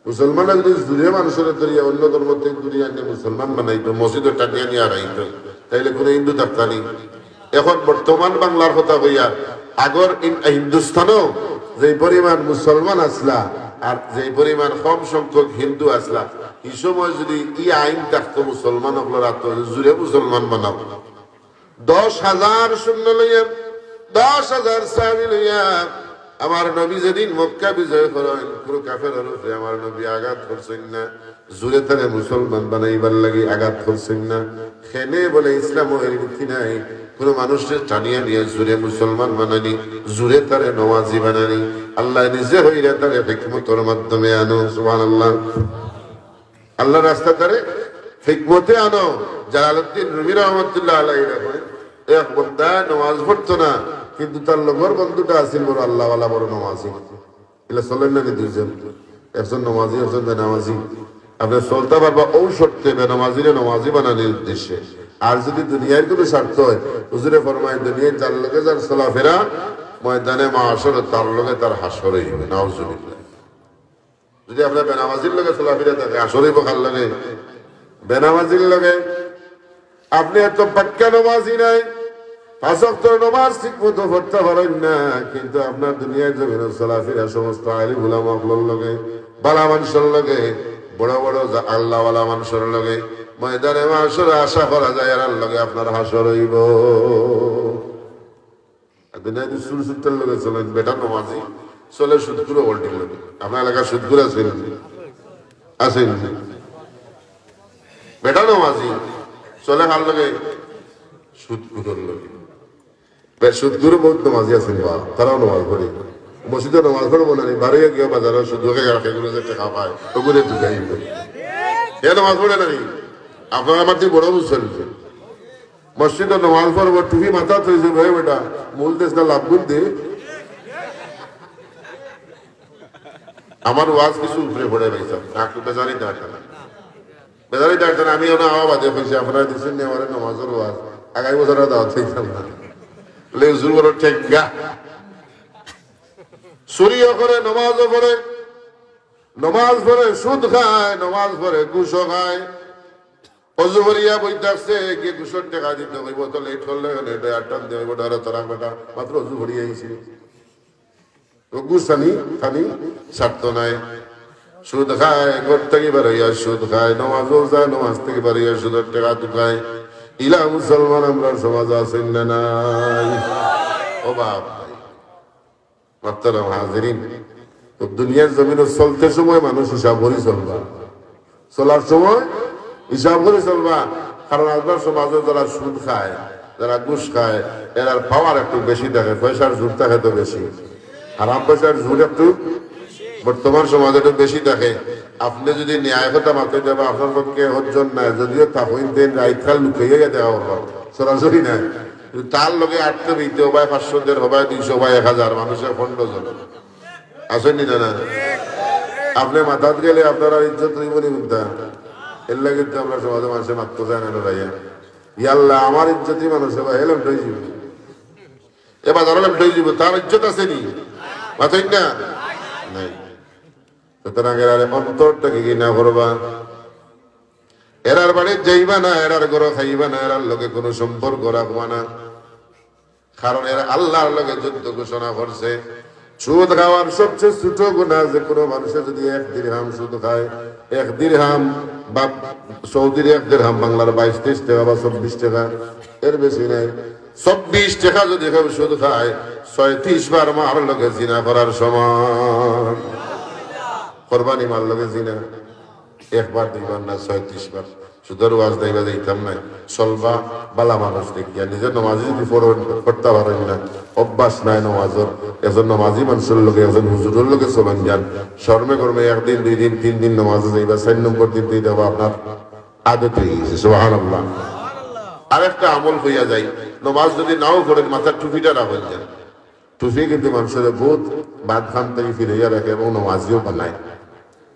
মুসলমান যদি জুড়ে মানুষের দরিয়া অন্য ধর্ম থেকে দূরিয়ে আনলে মুসলমান বানাইতো, মসজিদের টাটিয়া নিয়ে আড়াইতো, তাইলে কোনো হিন্দু থাকতানি। এখন বর্তমান বাংলার কথা কইয়া আগর হিন্দুস্তানও যে পরিমাণ মুসলমান আসলা আর যে পরিমাণ কম সংখ্যক হিন্দু আসলা, এই সময় যদি ই আইন থাকতো মুসলমান হলো রাত জুড়ে মুসলমান বানাও, 10,000 সৈন্য লইয়া 10,000 সাহাবী লইয়া আমার নবী যেদিন মক্কা বিজয় করেন কোন কাফেরের উপরে আমার নবী আঘাত করছেন না, জুড়ে তারে মুসলমান বানাইবার লাগি আঘাত করছেন না। খেনে বলে ইসলাম এর রীতি নাই, কোন মানুষের টানিয়া নিয়ে জুড়ে মুসলমান বানানি, জুড়ে তারে নমাজি বানানি, আল্লাহ নিজে হইলে তারে হিকমতের মাধ্যমে আনো। সুবহানাল্লাহ। আল্লাহ রাস্তা তারে হিকমতে আনো। জালালউদ্দিন রুমি রহমাতুল্লাহ আলাইহি এক বন্দা নামাজ পড়তো না, কিন্তু তার লগর বন্ধুটা আছিল বড় আল্লাহওয়ালা, বড় নামাজি। এগুলা চলেন না দুইজন, একজন নামাজি একজন বেনামাজি। আপনি চলতে পারবা ও শর্তে বেনামাজিরে নামাজি বানানোর উদ্দেশ্যে। আর যদি দুনিয়ার কোনো স্বার্থ হয়, হুজুরে ফরমায় দুনিয়ায় যার লগে যার চলাফেরা ময়দানে মাহশর তার লগে তার হাসর হইবে। নাউজুবিল্লাহ। যদি আপনার বেনামাজির লগে চলাফেরা থাকে হাসর হইব কার লগে? বেনামাজির লগে। আপনি এত পাক্কা নামাজি নাই, 5 ওয়াক্ত নামাজ ঠিক মতো পড়তে পারেন না, কিন্তু আপনার দুনিয়ার জমিনে চলাফেরা সমস্ত আলিম উলামার লগে, বালা মানুষের লগে, বড় বড় আল্লাহওয়ালা মানুষের লগে ময়দানে মাহশরে আশা করা যায় আর লগে আপনার হাসর হইব। দুনিয়াতে সুরসুত্তের লগে চলেন, বেটা নামাজি চলে সুদগুলো উল্টির লগে। আপনার এলাকার সুদগুলো আছেন? আছেন? বেটা নামাজি চলে কার লগে? সুদগুলোর লগে। সুদগুলো বহুত নামাজি আছেন, বা তারাও নামাজ পড়ে, মসজিদে নামাজ পড়বো না, বাড়ি গিয়ে বাজারে শুধু সেগুলো যে টাকা পায় ওগুলো ঢুকাই এ নামাজ পড়ে না। আপনার আমার তুই বড় মুসলছে মসজিদে নামাজ পড়বো, টুপি মাথা তৈরি ভাই বেটা মূল দেশ না লাভ করতে আমার ওয়াজ কিছু উপরে পড়ে পাইতাম না, বেজারি ডাক্তার না, বেজারি ডাক্তার আমি ওনা হওয়া বাদে পাইছি। আপনারা দিচ্ছেন নি আমার নামাজের ওয়াজ, আগামী বছর দাওয়াত চাইতাম না। চুরিও করে, নমাজও পড়ে, নমাজ পড়ে সুদ খায়, নমাজ পড়ে ঘুষও খায়। অজু করিয়া বই থাকছে গিয়ে ঘুষের টাকা দিতে হইব, তো লেট করলে আটটান দিয়ে হইব ডরে তোরা বেটা মাত্র অজু করিয়া আইছি। ঘুষ খানি খানি স্বার্থ নাই, সুদ খায়, ঘর থেকে বেরোইয়া সুদ খায়, নমাজও যায়, নমাজ থেকে বেরোইয়া সুদের টাকা ঢুকায়। ইলা মুসলমান আমরা সমাজ আছেন না নাই? অভাব নাই। মাত্র হাজিরিন, দুনিয়ার জমিনে চলতে সময় মানুষ হিসাব করে চলবা, চলার সময় হিসাব করে চলবা। কারণ আপনার সমাজে যারা সুদ খায়, যারা ঘুষ খায়, এরার পাওয়ার একটু বেশি থাকে, পয়সার জোর থাকে তো বেশি, হারাম পয়সার জোর একটু বর্তমান সমাজে একটু বেশি থাকে। আপনি যদি ন্যায় কথা মাথায় দেবা আপনার পক্ষে অর্জন নাই, যদিও থাকুন দেন রাইতকাল লুকাইয়া দেওয়া হলো সরাসরি নাই, তার লগে আটতে দিতে হবাই 500 হবাই 200 হবাই 1000 মানুষের 15 জন আসেনি না। আপনি মাথাত গেলে আপনারা ইজ্জত হইব নি মুক্তা, এর লাগে তো আমরা সমাজে মানুষের মাত্র যায় না রাইয়া ইয়াল্লা আমার ইজ্জতই মানুষের বা হেলাম ঠই যাব, এবার ধরলাম ঠই যাব, তার ইজ্জত আছে নি মাথায় না নাই। সুতরাং এরার অন্তরটাকে কি না করবা, এরার বাড়ি যাইবা না, এরার ঘর খাইবা না, এরার লগে কোনো সম্পর্ক রাখবা না, কারণ এরা আল্লাহর লগে যুদ্ধ ঘোষণা করছে। সুদ খাওয়ার সবচেয়ে ছোট গুনাহ যে কোনো মানুষের যদি 1 দিরহাম সুদ খায়, 1 দিরহাম বা সৌদির 1 দিরহাম বাংলার 22-23 টাকা বা 24 টাকা, এর বেশি নাই, 24 টাকা যদি কেউ সুদ খায় 36 বার মার লগে জিনা করার সমান। কোরবানি মার লগে জিনা 1 বার 2 বার না 36 বার। সুদের ওয়াজ দেইবা যাইতাম না, চলবা বালা মানুষ দেখিয়া, নিজের নমাজি যদি করতে পারেন না, অভ্যাস নাই নমাজের, একজন নমাজি মানুষের লোকে একজন হুজুরের লোকে চলেন যান, শর্মে কর্মে 1 দিন 2 দিন 3 দিন নমাজে যাইবা, 4 নম্বর দিন দিয়ে দেবো আপনার আদত হয়ে গেছে। সুবহানাল্লাহ। আরেকটা আমল হইয়া যায়, নমাজ যদি নাও করেন মাথার টুপিটা রাখেন যান, টুপি কিন্তু মানুষের বহুত বাদ খান থেকে ফিরাইয়া রাখে এবং নমাজিও বানায়।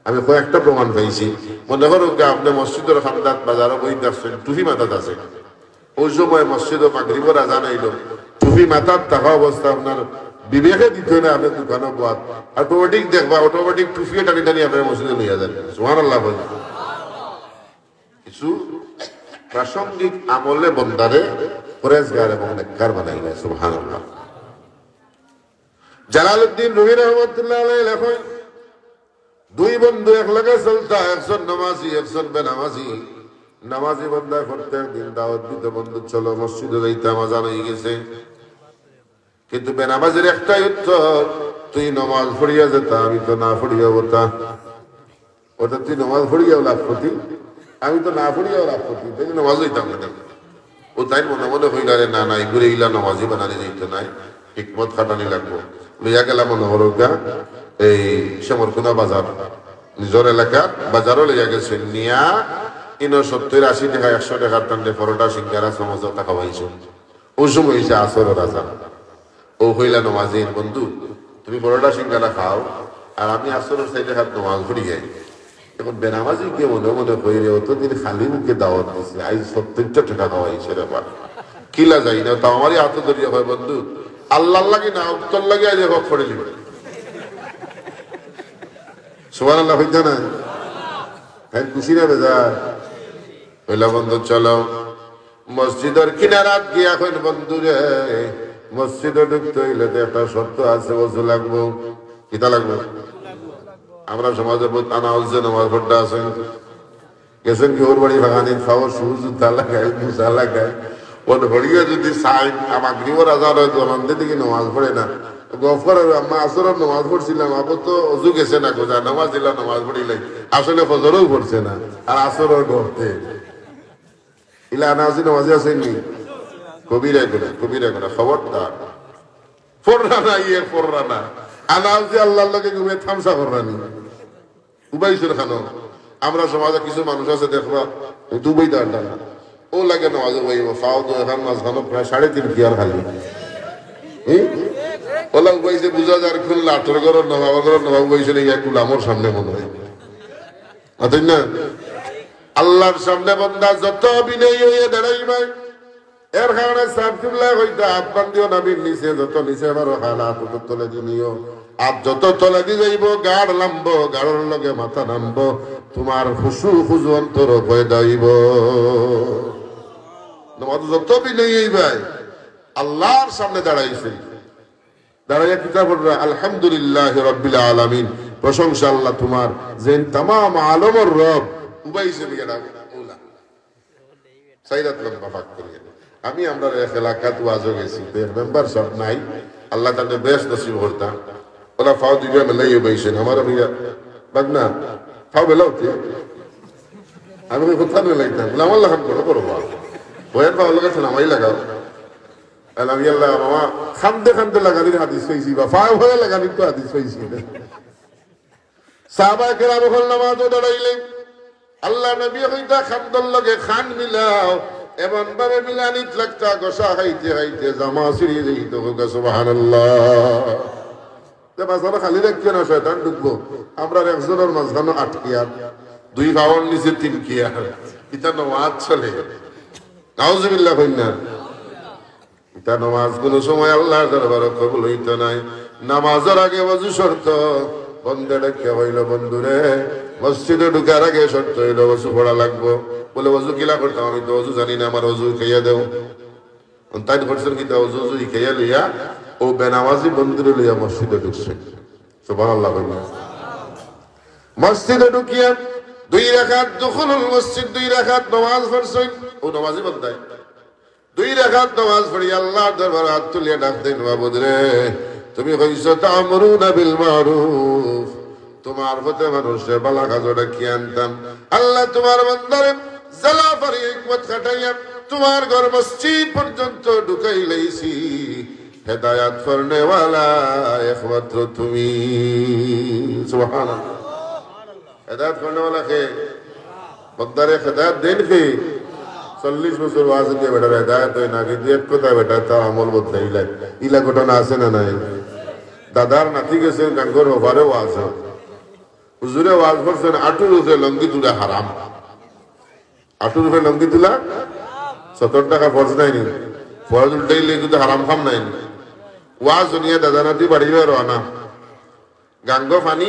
আমি কয়েকটা প্রমাণ পাইছি। মনে করো আপনি মসজিদের খান্দাত বাজারও বই দেখছেন, টুপি মাথাত আছে, ওই সময় মসজিদ মাগরিবের আজান হইল, টুপি মাথাত থাকা অবস্থা আপনার বিবেকে দিত না, আপনার দোকানে বাদ অটোমেটিক দেখবা, অটোমেটিক টুপি টানি টানি আপনার মসজিদে লইয়া যান। সুবহানাল্লাহ। কিছু প্রাসঙ্গিক আমলে বন্দারে পরেজগার এবং নেককার বানাই না। সুবহানাল্লাহ। জালালউদ্দিন রুমি রহমাতুল্লাহ আলাইহি লেখেন, 2 বন্ধু এক লগে চলতা, একজন নামাজি একজন বেনামাজি। নামাজি বন্ধা প্রত্যেক দিন দাওয়াত দিতে, বন্ধু চলো মসজিদে যাইতাম, আজান হয়ে গেছে, কিন্তু বেনামাজির একটাই উত্তর, তুই নামাজ পড়িয়া যেতা, আমি তো না পড়িয়া বতা। ওটা তুই নামাজ পড়িয়াও লাভ করতি, আমি তো না পড়িয়াও লাভ করতি, তাই নামাজ হইতাম না। ও তাই মনে মনে হইল, আরে না না এগুলো ইলা নামাজি বানানি যাইতো নাই, হিকমত খাটানি লাগবো। লইয়া গেলাম মনে হলো এই সমরকুনা বাজার, নিজের এলাকার বাজারও লইয়া গেছে, নিয়া 70-80 টাকা 100 টাকার টান্ডে পরোটা সিঙ্গারা সমোসা টাকা পাইছো। ওই সময় হয়েছে আসরের আজান। ও হইলা নমাজির বন্ধু, তুমি পরোটা সিঙ্গারা খাও আর আমি আসরের সাইডে হাত নমাজ পড়ি যাই। এখন বেনামাজি কে মনে মনে হইলে অতদিন খালি মুখে দাওয়াত দিচ্ছে, আজ 70 টাকা খাওয়াইছে রে বা কিলা যাই না, তা আমারই হাতে ধরিয়া হয় বন্ধু আল্লাহ লাগে না উত্তর লাগে আজ হক পড়ে নিবে। সুবহানাল্লাহ হইতো না? হ্যাঁ খুশি না বেজার হইলা বন্ধু চলো মসজিদের কিনারাত গিয়া কইন বন্ধু রে মসজিদে ঢুকতে হইলে তো একটা শর্ত আছে, ওযু লাগবো। কিতা লাগবো? আমরা সমাজে বহুত আনা হচ্ছে নামাজ পড়তে আছেন, গেছেন কি ওর বাড়ি ভাঙানি খাওয়া শুজ জুতা লাগায় মুসা লাগায়, ওর ঘড়িয়ে যদি চাই আমার গৃহর আজার হয়তো মন্দির থেকে নামাজ পড়ে না, গফর আম্মা আসরের নামাজ পড়ছিলাম, আবার তো অজু গেছে না, কোথা নামাজ দিলাম নামাজ পড়িলাই, আসলে ফজরও পড়ছে না আর আসরের গড়তে ইলা আনাজি নামাজি আসেননি। কবিরা করে খবরদার পড়রা না, পড়রা না আনাজি আল্লাহর লগে ঘুমে থামসা কররানি উবাইসুর খানো। আমরা সমাজে কিছু মানুষ আছে দেখবা দুবাই দাঁড়া না, ও লাগে নামাজ বইব ফাও তো এখন মাছ খানো প্রায় 3.5 কিয়ার খালি ওলা উবাইছে বুঝা যার খুন লাঠর ঘরের নবাব উবাইছে ইয়া গুলামর সামনে মনে হয় না। আল্লাহর সামনে বান্দা যত বিনয়ী হয়ে দাঁড়াইবে, এর কারণে সাবতুল্লাহ হইতে হাত বান্ধিও নাবির নিচে, যত নিচে বারো হালা তত তলে দিও, আর যত তলে দি যাইব গাড় নামবো, গাড়র লগে মাথা নামবো, তোমার খুশু অন্তর পয়দা হইব। যত বিনয়ী হইবে আল্লাহর সামনে দাঁড়াইছে, দাঁড়াইয়া কিতাব পড়বে আলহামদুলিল্লাহ রাব্বিল আলামিন, প্রশংসা আল্লাহ তোমার যে তামাম আলমের রব। উবাইছে সাইরাত লম্বা পাক করিয়া আমি আমরা এলাকাত ওয়াজও গেছি, মেম্বার সব নাই, আল্লাহ তাদের বেশ নসিব করতাম, ওরা ফাও দিবে মেলাই উবাইছেন আমার ভাইয়া বাগনা ফাও বেলাও আমি কোথা নিয়ে লাগতাম আমার লাগান করো করবো বয়ান পাওয়ার লোক আছে নামাই লাগাও আমি আল্লাহ মামা খামতে খামতে লাগানির হাদিস পাইছি বা ফায় ভয়ে লাগানির তো হাদিস পাইছি সাহাবায়ে কেরাম হল নামাজও দাঁড়াইলেন আল্লাহ নবী কইতা খামদর লগে খান মিলাও এমন ভাবে মিলানিত লাগতা গোসা খাইতে খাইতে জামা ছিড়ি যাইতো সুবহানাল্লাহ তে মাঝখানে খালি রাখছে না শয়তান ঢুকবো আমরা একজনের মাঝখানে আটকিয়া দুই ভাওয়ার নিচে তিন কিয়া এটা নামাজ চলে নাউজুবিল্লাহ কইনা এটা নামাজ কোন সময় আল্লাহর দরবারে কবুল হইতো নাই নামাজের আগে ওযু শর্ত বন্ধে ডেকে হইল বন্ধুরে মসজিদে ঢুকার আগে শর্ত হইল ওযু পড়া লাগবো বলে ওযু কিলা করতাম আমি তো ওযু জানি না আমার ওযু খাইয়া দেও তাই করছেন কি ওযু খাইয়া লইয়া ও বেনামাজি বন্ধুরে লইয়া মসজিদে ঢুকছে সুবহানাল্লাহ মসজিদে ঢুকিয়া দুই রাকাত দুখুলুল মসজিদ দুই রাকাত নামাজ পড়ছেন ও নামাজি বন্দায় দুই রাকাত নামাজ পড়ি আল্লাহর দরবারে হাত তুলিয়া ডাক দেন মাবুদ রে তুমি কইছো তা'মুরুনা বিল মারুফ তোমার পথে মানুষের ভালো কাজটা কি আনতাম আল্লাহ তোমার বান্দারে জালাফারি হিকমত খাটাইয়া তোমার ঘর মসজিদ পর্যন্ত ঢুকাই লইছি হেদায়েত করনে ওয়ালা একমাত্র তুমি সুবহানাল্লাহ হেদায়েত করনে ওয়ালা কে বান্দারে হেদায়েত দেন কে 40 বছর ওয়াজ দিয়ে বেটা হেদায়েত হয় না কিন্তু এক কথা বেটা তা আমল বদলাইলাই ইলা ঘটনা আছে না নাই দাদার নাতি গেছেন গাঙ্গর ওভারে ওয়াজ হুজুরে ওয়াজ করছেন আটুর উপরে লঙ্গি তুলা হারাম আটুর উপরে লঙ্গি তুলা 70 টাকা ফরজ নাই নি ফরজ উল্টাইলে কিন্তু হারাম খাম নাই ওয়াজ শুনিয়া দাদা নাতি বাড়িবে রওনা গাঙ্গ পানি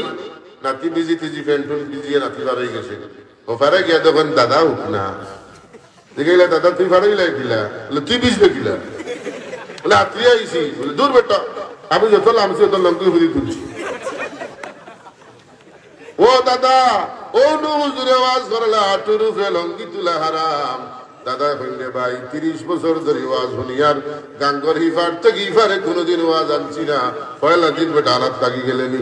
নাতি বিজি তিজি ফেন্টুন বিজিয়ে নাতি বাড়ি গেছে ওপারে গিয়া তখন দাদা উঠ না দেখিলা দাদা তুই ফাড়াইলা কিলা বলে তুই বিজবে কিলা বলে আত্মীয় আইসি বলে দূর বেটা আমি যত লামছি তত লঙ্কি হুদি তুলছি ও দাদা ও হুজুরে ওয়াজ করলা আটুর উপরে লঙ্কি তুলা হারাম দাদা কইলে ভাই 30 বছর ধরে ওয়াজ শুনিয়ার গাঙ্গর হিফার থেকে হিফারে কোনোদিন ওয়াজ আনছি না পয়লা দিন বেটা আনাত লাগি গেলেনি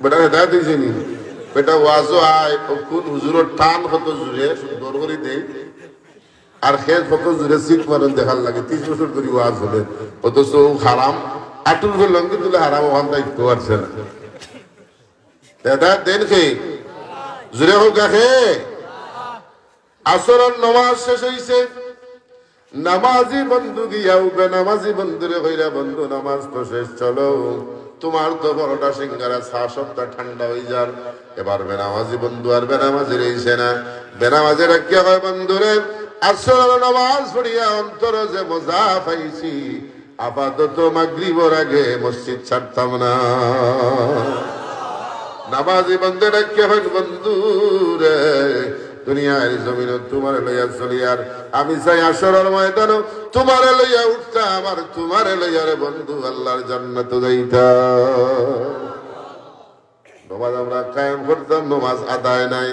বেটা হেদায়েত দিয়েছি নি বেটা ওয়াজও আয় কোন হুজুরের টান কত জুড়ে সুন্দর করে দেয় আর খেত কত জুড়ে সিট মারন দেখার লাগে 30 বছর ধরে ওয়াজ হলে অথচ হারাম আটুর উপরে লঙ্কি তুলে হারাম ওখান দায়িত্ব পারছে না হেদায়েত দেন কে জুড়ে হোক গাখে আসরের নামাজ শেষ হইছে নামাজি বন্ধু গিয়াও বেনামাজি বন্ধুরে কইরা বন্ধু নামাজ তো শেষ চলো তোমার তো বড়টা সিঙ্গারা চা সবটা ঠান্ডা হয়ে যার এবার বেনামাজি বন্ধু আর বেনামাজি রইছে না বেনামাজি রাখিয়া কয় বন্ধুরে আসরের নামাজ পড়িয়া অন্তর যে মজা পাইছি আপাতত মাগরিবের আগে মসজিদ ছাড়তাম না নামাজি বন্ধু রাখিয়া কয় বন্ধুরে দুনিয়ার জমিন তোমার লইয়া চলি আর আমি চাই আসরের ময়দান তোমার লইয়া উঠতাম আর তোমার লইয়া রে বন্ধু আল্লাহর জান্নাতে যাইতাম নামাজ আমরা কায়েম করতাম নামাজ আদায় নাই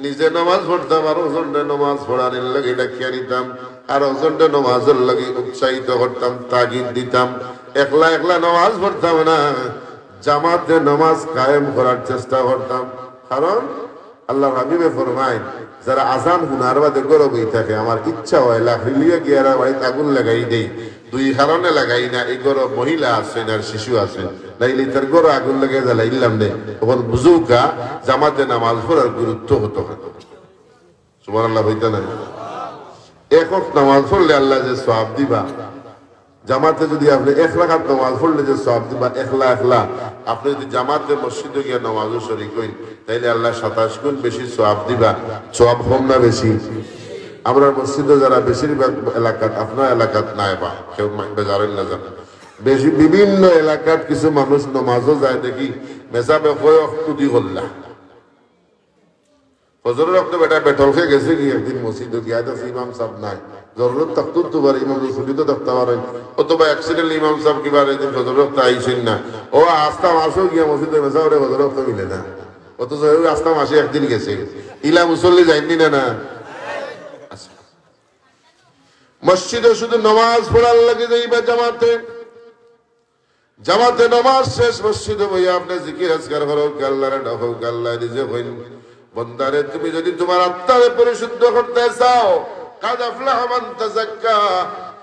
নিজে নামাজ পড়তাম আর ওজনে নামাজ পড়ানোর লাগি ডাকিয়া নিতাম আর ওজনে নামাজের লাগি উৎসাহিত করতাম তাগিদ দিতাম একলা একলা নামাজ পড়তাম না জামাতে নামাজ কায়েম করার চেষ্টা করতাম কারণ আল্লাহ হাবিবে ফরমায় যারা আজান হুনার বাদে গরব হয়ে থাকে আমার ইচ্ছা হয় লাফিলিয়া গিয়ারা বাড়িতে আগুন লাগাই দেই দুই কারণে লাগাই না এই গরব মহিলা আছেন আর শিশু আছেন নাইলে তার গরো আগুন লাগাই জ্বালাইলাম নেই তখন বুঝুকা জামাতে নামাজ পড়ার গুরুত্ব হতো সুবহানাল্লাহ হইতে না একক নামাজ পড়লে আল্লাহ যে সওয়াব দিবা জামাতে যদি আপনি 1 রাকাত নামাজ পড়লে যে সওয়াব দিবা একলা একলা আপনি যদি জামাতে মসজিদে গিয়ে নামাজও শরীক হইন তাইলে আল্লাহ 27 গুণ বেশি সওয়াব দিবা সওয়াব কম না বেশি আমরা মসজিদে যারা বেশিরভাগ এলাকাত আপনার এলাকাত নাই বা কেউ বেজারেন না জানেন বেশি বিভিন্ন এলাকাত কিছু মানুষ নামাজও যায় দেখি মেসাবে কয় অক্তুদি হল্লা ফজরের ওয়াক্তে বেটা পেট্রোল খেয়ে গেছে কি একদিন মসজিদে গিয়ে আছে ইমাম সাহেব নাই জরুরত থাকতো তো বার ইমাম রসুলি তো থাকতে পারেন অথবা অ্যাক্সিডেন্ট ইমাম সাহেব কি বার একদিন ফজরের ওয়াক্তে আইছেন না ও আস্তা মাসও গিয়া মসজিদে মেসা ওরে ফজরের ওয়াক্তে মিলে না অথচ ওই আস্তা মাসে একদিন গেছে ইলা মুসল্লি যায়নি না না মসজিদে শুধু নামাজ পড়ার লাগে যাইবা জামাতে জামাতে নামাজ শেষ মসজিদে বইয়া আপনি জিকির আজকার করো আল্লাহরে ডাকো আল্লাহ নিজে হইন বন্দারে তুমি যদি তোমার আত্মারে পরিশুদ্ধ করতে চাও, কাদ আফলাহা মান তাযাক্কা,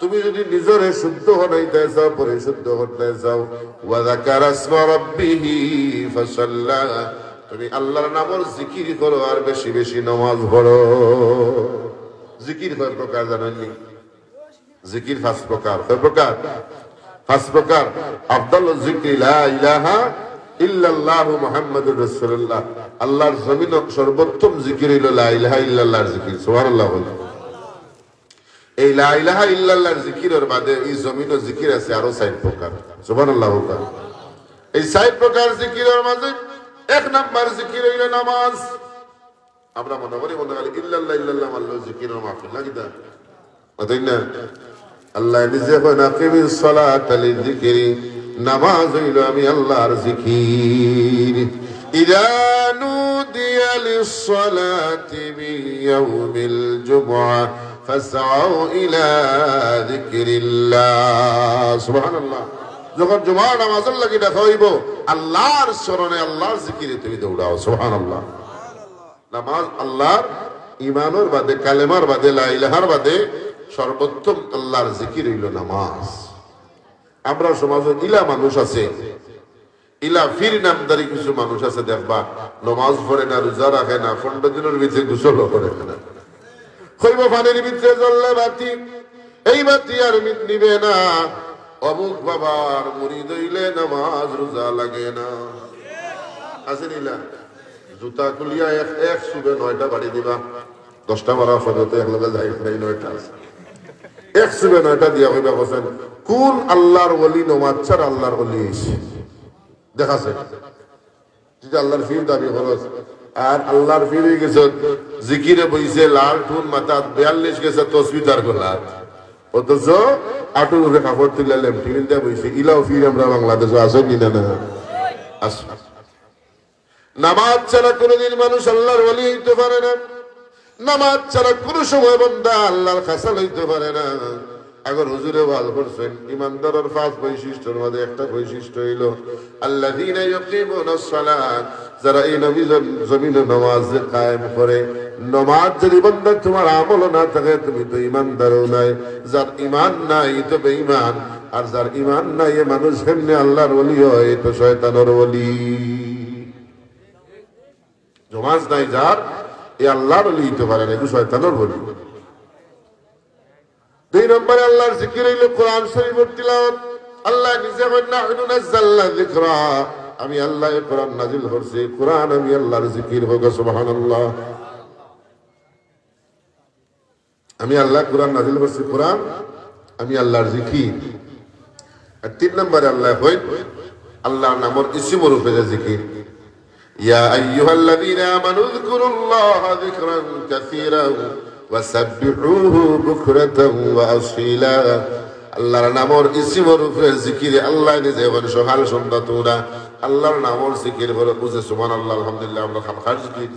তুমি যদি নিজরে শুদ্ধ বানাইতে চাও, পরিশুদ্ধ করতে চাও, ওয়া যাকারা ইসমা রাব্বিহি ফাসাল্লা, তুমি আল্লাহর নামের জিকির করো আর বেশি বেশি নামাজ পড়ো। জিকির কয় প্রকার জানেননি? জিকির 5 প্রকার। কয় প্রকার? 5 প্রকার। আফদালুজ যিকরি লা ইলাহা ইল্লাল্লাহু মুহাম্মাদুর রাসূলুল্লাহ। আল্লাহর জমিন সর্বোত্তম জিকির হলো লা ইলাহা ইল্লাল্লাহর জিকির। সুবহানাল্লাহ। এই লা ইলাহা ইল্লাল্লাহর জিকিরের বাদে এই জমিনও জিকির আছে আরো 4 প্রকার। সুবহানাল্লাহ। এই 4 প্রকার জিকিরের মাঝে 1 নাম্বার জিকির হইল নামাজ। আমরা মনে করি ইল্লাল্লাহ ইল্লাল্লাহ আল্লাহ জিকিরের মাহফিল নাকি তা? তাই না? আল্লাহ নিজে কয় আকিমিস সালাতা লিযিকরি, নামাজ হইল আমি আল্লাহর জিকির। ইযা নুদিয়া লিস-সালাতি মিন ইয়াউমিল জুমআহ ফাসআউ ইলা যিকরিল্লাহ। সুবহানাল্লাহ। যখন জুমার নামাজের লাগি ডাকা হইব, আল্লাহর স্মরণে আল্লাহর জিকিরে তুমি দৌড়াও। সুবহানাল্লাহ। নামাজ আল্লাহর ঈমানের বাদে, কালেমার বাদে, লা ইলাহার বাদে সর্বোত্তম আল্লাহর জিকির হইল নামাজ। আমরা সমাজে ইলা মানুষ আছে, ইলা ফির নামদারি কিছু মানুষ আছে, দেখবা নামাজ পড়ে না, রোজা রাখে না, 15 দিনের ভিতরে গোসল করে না, কইব পানির ভিতরে জ্বললে বাতি, এই বাতি আর নিবে না, অমুক বাবার মুরিদ হইলে নামাজ রোজা লাগে না। আছে নিলা জুতা খুলিয়া এক সুবে 9টা বাড়ি দিবা, 10টা মারা ফজতে এক লগে যাই 9টা আছে, এক সুবে 9টা দিয়া কইবা বসেন কোন আল্লাহর ওলি নামাজ ছাড়া আল্লাহর ওলি হইছে দেখাছে। যদি আল্লাহর ফির দাবি খরচ আর আল্লাহর ফির হয়ে গেছে, জিকিরে বইছে, লাল ঠুন মাথা 42 গেছে তসবিহ তার গলাত, অথচ আটুর উপরে কাপড় তুলে লেমটি দিয়ে বইছে। ইলাও ফির আমরা বাংলাদেশে আসেন না? না আস। নামাজ ছাড়া কোনদিন মানুষ আল্লাহর ওলি হইতে পারে না। নামাজ ছাড়া কোন সময় বান্দা আল্লাহর খাসাল হইতে পারে না। আগর হুজুরে ওয়াজ করছেন ইমানদারের 5 বৈশিষ্ট্যের মধ্যে একটা বৈশিষ্ট্য হইল আল্লাযীনা ইয়াকিমুনাস সালাত, যারা এই জমিনে নামাজ কায়েম করে। নামাজ যদি বান্দা তোমার আমল না থাকে, তুমি তো ইমানদারও নাই। যার ঈমান নাই তো বেঈমান, আর যার ঈমান নাই এ মানুষ কেমনে আল্লাহর ওলি হয়? তো শয়তানের ওলি। নামাজ নাই যার, এ আল্লাহর ওলি হইতে পারে না, এ শয়তানের ওলি। 2 নম্বরে আল্লাহর জিকির হইল কোরআন শরীফের তিলাওয়াত। আল্লাহ নিজে বলেন নাহনু নাযালনা যিকরা, আমি আল্লাহ এই কোরআন নাযিল করছি, কোরআন আমি আল্লাহর জিকির হোক। সুবহানাল্লাহ। আমি আল্লাহ কোরআন নাযিল করছি, কোরআন আমি আল্লাহর জিকির। আর 3 নম্বরে আল্লাহ কইন আল্লাহর নামের ইসম রূপে জিকির। ইয়া আইয়ুহাল্লাযীনা আমানু যিকুরুল্লাহা যিকরান কাসীরা ওয়াসাব্বিহুহু বুকরাতান ওয়া আসীলা। আল্লাহর নামের ইসম রূপে জিকির আল্লাহ নিজে বলেন সকাল সন্ধ্যা তোমরা আল্লাহর নামের জিকির বলে বুঝে। সুবহানাল্লাহ, আলহামদুলিল্লাহ। আমরা খানকার জিকির,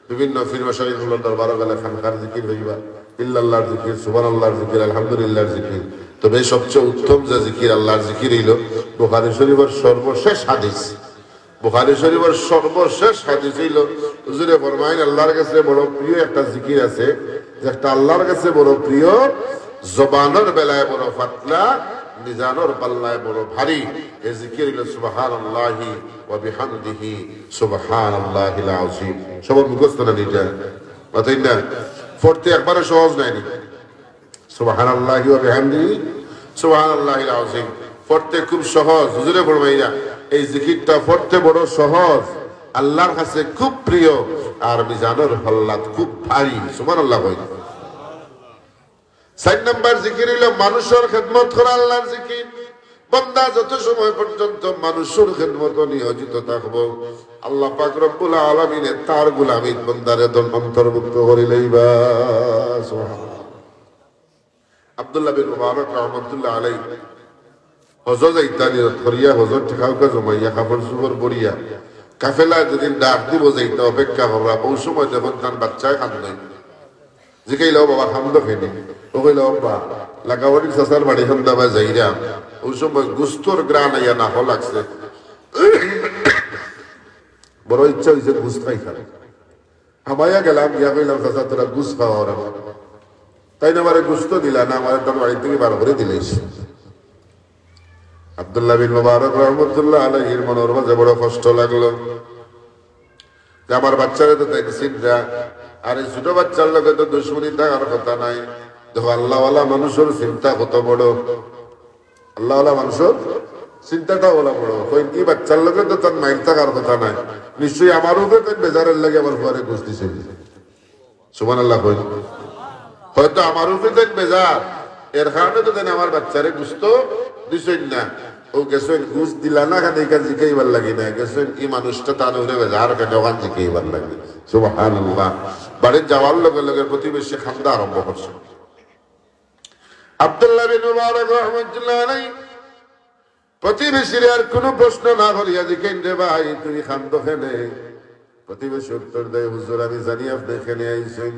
বিভিন্ন ফির মাশাইখুল্লাহ দরবার গেলে খানকার জিকির হইবা, ইল্লাল্লাহর জিকির, সুবহানাল্লাহর জিকির, আলহামদুলিল্লাহর জিকির। তবে সবচেয়ে উত্তম যে জিকির আল্লাহর জিকির হইল বুখারী শরীফের সর্বশেষ হাদিস। বুখারী শরীফের সর্বশেষ হাদিস হইল হুজুরে ফরমায়েন আল্লাহর কাছে বড় প্রিয় একটা জিকির আছে, যেটা আল্লাহর কাছে বড় প্রিয়, জবানের বেলায় বড় পাতলা, মিজানের পাল্লায় বড় ভারী। এই জিকির হইল সুবহানাল্লাহি ওয়া বিহামদিহি সুবহানাল্লাহিল আযীম। সবার মুখস্থ না এটা তাই না? পড়তে একবারে সহজ নাইনি। সুবহানাল্লাহি ওয়া বিহামদিহি সুবহানাল্লাহিল আযীম পড়তে খুব সহজ। হুজুরে ফরমাইয়া এই জিকিরটা পড়তে বড় সহজ, আল্লাহর কাছে খুব প্রিয়, আর মিজানের পাল্লাত খুব ভারী। সুবহানাল্লাহ। 4 নম্বর জিকির হইল মানুষের খেদমত করা আল্লাহর জিকির। বান্দা যত সময় পর্যন্ত মানুষের খেদমত নিয়োজিত থাকবো, আল্লাহ পাক রব্বুল আলামিনে তার গোলামি বান্দারে অন্তর্ভুক্ত করে লইবা। সুবহানাল্লাহ। আব্দুল্লাহ বিন মুবারক রাহমাতুল্লাহ আলাইহি হজ যাইতানি করিয়া, হজর ঠেকাউকা জমাইয়া, কাপড় চোপড় বড়িয়া কাফেলা যেদিন ডাক দিব যাইতে অপেক্ষা করা, বহু সময় যখন তার বাচ্চায় কান্দে জিকাইলাও বাবা খান্দ খেনি, ও কইল বা লাগাবাড়ির চাচার বাড়ি খান্দাবা যাইরা, ওই সময় গুস্তর গ্রান আইয়া না লাগছে, বড় ইচ্ছা হয়েছে গুস্ত খাই খাবে। আমায়া গেলাম গিয়া কইলাম চাচা তোরা গুছ খাওয়া ওরা তাই না আমার গুস্ত দিলা না আমার তোর বাড়ি থেকে বার করে দিলিস আব্দুল্লাহ বিন মুবারক রহমতুল্লাহ আলাইহির মনের মাঝে বড় কষ্ট লাগলো যে আমার বাচ্চারা তো দেখছি আর এই ছোট বাচ্চার লোকে তো দুশ্মনী থাকার কথা নাই দেখো আল্লাহওয়ালা মানুষের চিন্তা কত বড় আল্লাহওয়ালা মানুষের চিন্তাটা বলা বড় কি বাচ্চার লোকে তো তার মাইল থাকার কথা নাই নিশ্চয়ই আমার উপরে তো বেজারের লাগে আমার পরে বুঝতেছে সুবহানাল্লাহ কই হয়তো আমার উপরে তো বেজার এর কারণে তো আমার বাচ্চারে গুস্ত দিছেন না ও গেছেন ঘুষ দিলা না খানে এখান জিকাইবার লাগি না গেছেন এই মানুষটা তার উপরে বেজার কেন ওখান জিকাইবার লাগে সুবহানাল্লাহ বাড়ির যাওয়ার লগে লগে প্রতিবেশী খান্দা আরম্ভ করছে আব্দুল্লাহ বিন মুবারক রাহমাতুল্লাহ আলাইহি প্রতিবেশীর আর কোনো প্রশ্ন না করিয়া জিকেন রে ভাই তুমি খান্দ খেলে প্রতিবেশী উত্তর দেয় হুজুর আমি জানি আপনি খেলে আইছেন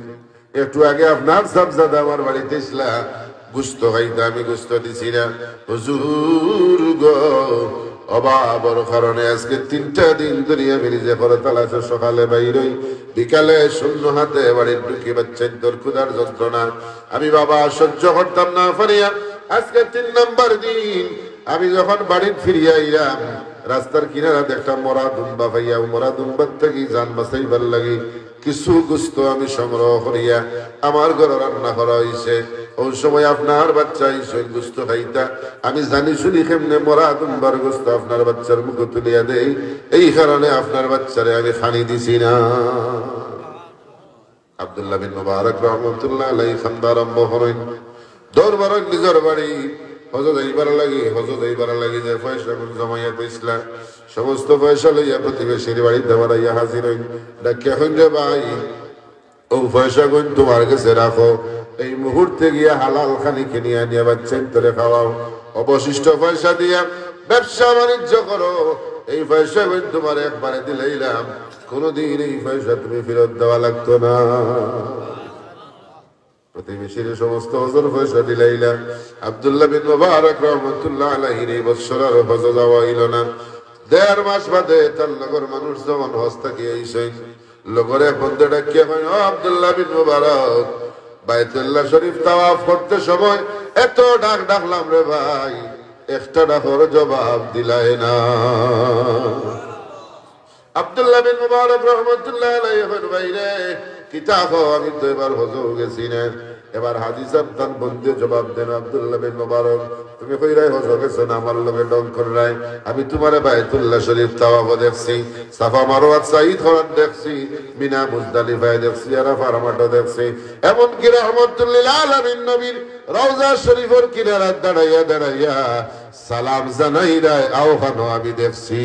একটু আগে আপনার সাবজাদা আমার বাড়িতে ইসলা গুস্ত খাইতে আমি গুস্ত দিছি না হুজুর গো অভাবের কারণে আজকে 3টা দিন ধরিয়া বেরিয়ে পড়ে তালাশে সকালে বাইরই বিকালে শূন্য হাতে বাড়ির ঢুকি বাচ্চার তোর ক্ষুধার যন্ত্রণা আমি বাবা সহ্য করতাম না পারিয়া আজকে 3 নম্বর দিন আমি যখন বাড়ি ফিরিয়া আইলাম রাস্তার কিনারাতে একটা মরা দুম্বা পাইয়া মরা দুম্বার থেকে জান বাঁচাইবার লাগি কিছু গুস্ত আমি সংগ্রহ করিয়া আমার ঘরে রান্না করা হয়েছে ওই সময় আপনার বাচ্চা এই গুস্ত খাইতা আমি জানি শুনি কেমনে মরা দুম্বার গুস্ত আপনার বাচ্চার মুখে তুলিয়া দেই এই কারণে আপনার বাচ্চারে আমি খানি দিছি না আব্দুল্লাহ বিন মুবারক রহমতুল্লাহ আলাইহি খান্দা আরম্ভ করেন দৌড় বারেন নিজের বাড়ি হজরত এইবার লাগি যে পয়সা জমাইয়া দিছিলা সমস্ত পয়সা লইয়া প্রতিবেশীর বাড়িতে বাড়াইয়া হাজির হইন ডাকিয়া হইন রে ভাই ও পয়সা গুণ তোমার কাছে রাখো এই মুহূর্তে গিয়া হালাল খানি কিনিয়া নিয়ে বাচ্চান তোরে খাওয়াও অবশিষ্ট পয়সা দিয়া ব্যবসা বাণিজ্য করো এই পয়সা গুণ তোমার একবারে দিলাম কোনদিন এই পয়সা তুমি ফেরত দেওয়া লাগতো না প্রতিবেশীর সমস্ত হজর পয়সা দিলাইলা আব্দুল্লাহ বিন মুবারক রহমতুল্লাহ আলাইহির এই বছর আর হজ যাওয়া হইল না 1.5 মাস বাদে তার লগর মানুষ যখন হস্তা গিয়ে আইসেন লগরে বন্ধে ডাকিয়া হয় ও আব্দুল্লাহ বিন মুবারক বাইতুল্লাহ শরীফ তাওয়াফ করতে সময় এত ডাকলাম রে ভাই একটা ডাকর জবাব দিলাই না আব্দুল্লাহ বিন মুবারক রহমতুল্লাহ আলাইহি বাইরে কিতাব আমি তো এবার হজর গেছি না এবার হাদিসার তান বন্ধে জবাব দেন আব্দুল্লাহ বিন মুবারক তুমি কইরাই হজর গেছো না আমার লগে ডং করাই আমি তোমারে বাইতুল্লাহ শরীফ তাওয়াফ দেখছি সাফা মারওয়া সাঈদ হওয়ার দেখছি মিনা মুজদালিফায় দেখছি আরাফার মাঠে দেখছি এমন কি রহমাতুল লিল আলামিন নবীর রওজা শরীফের কিনারে দাঁড়াইয়া সালাম জানাইরাই আওখানো আমি দেখছি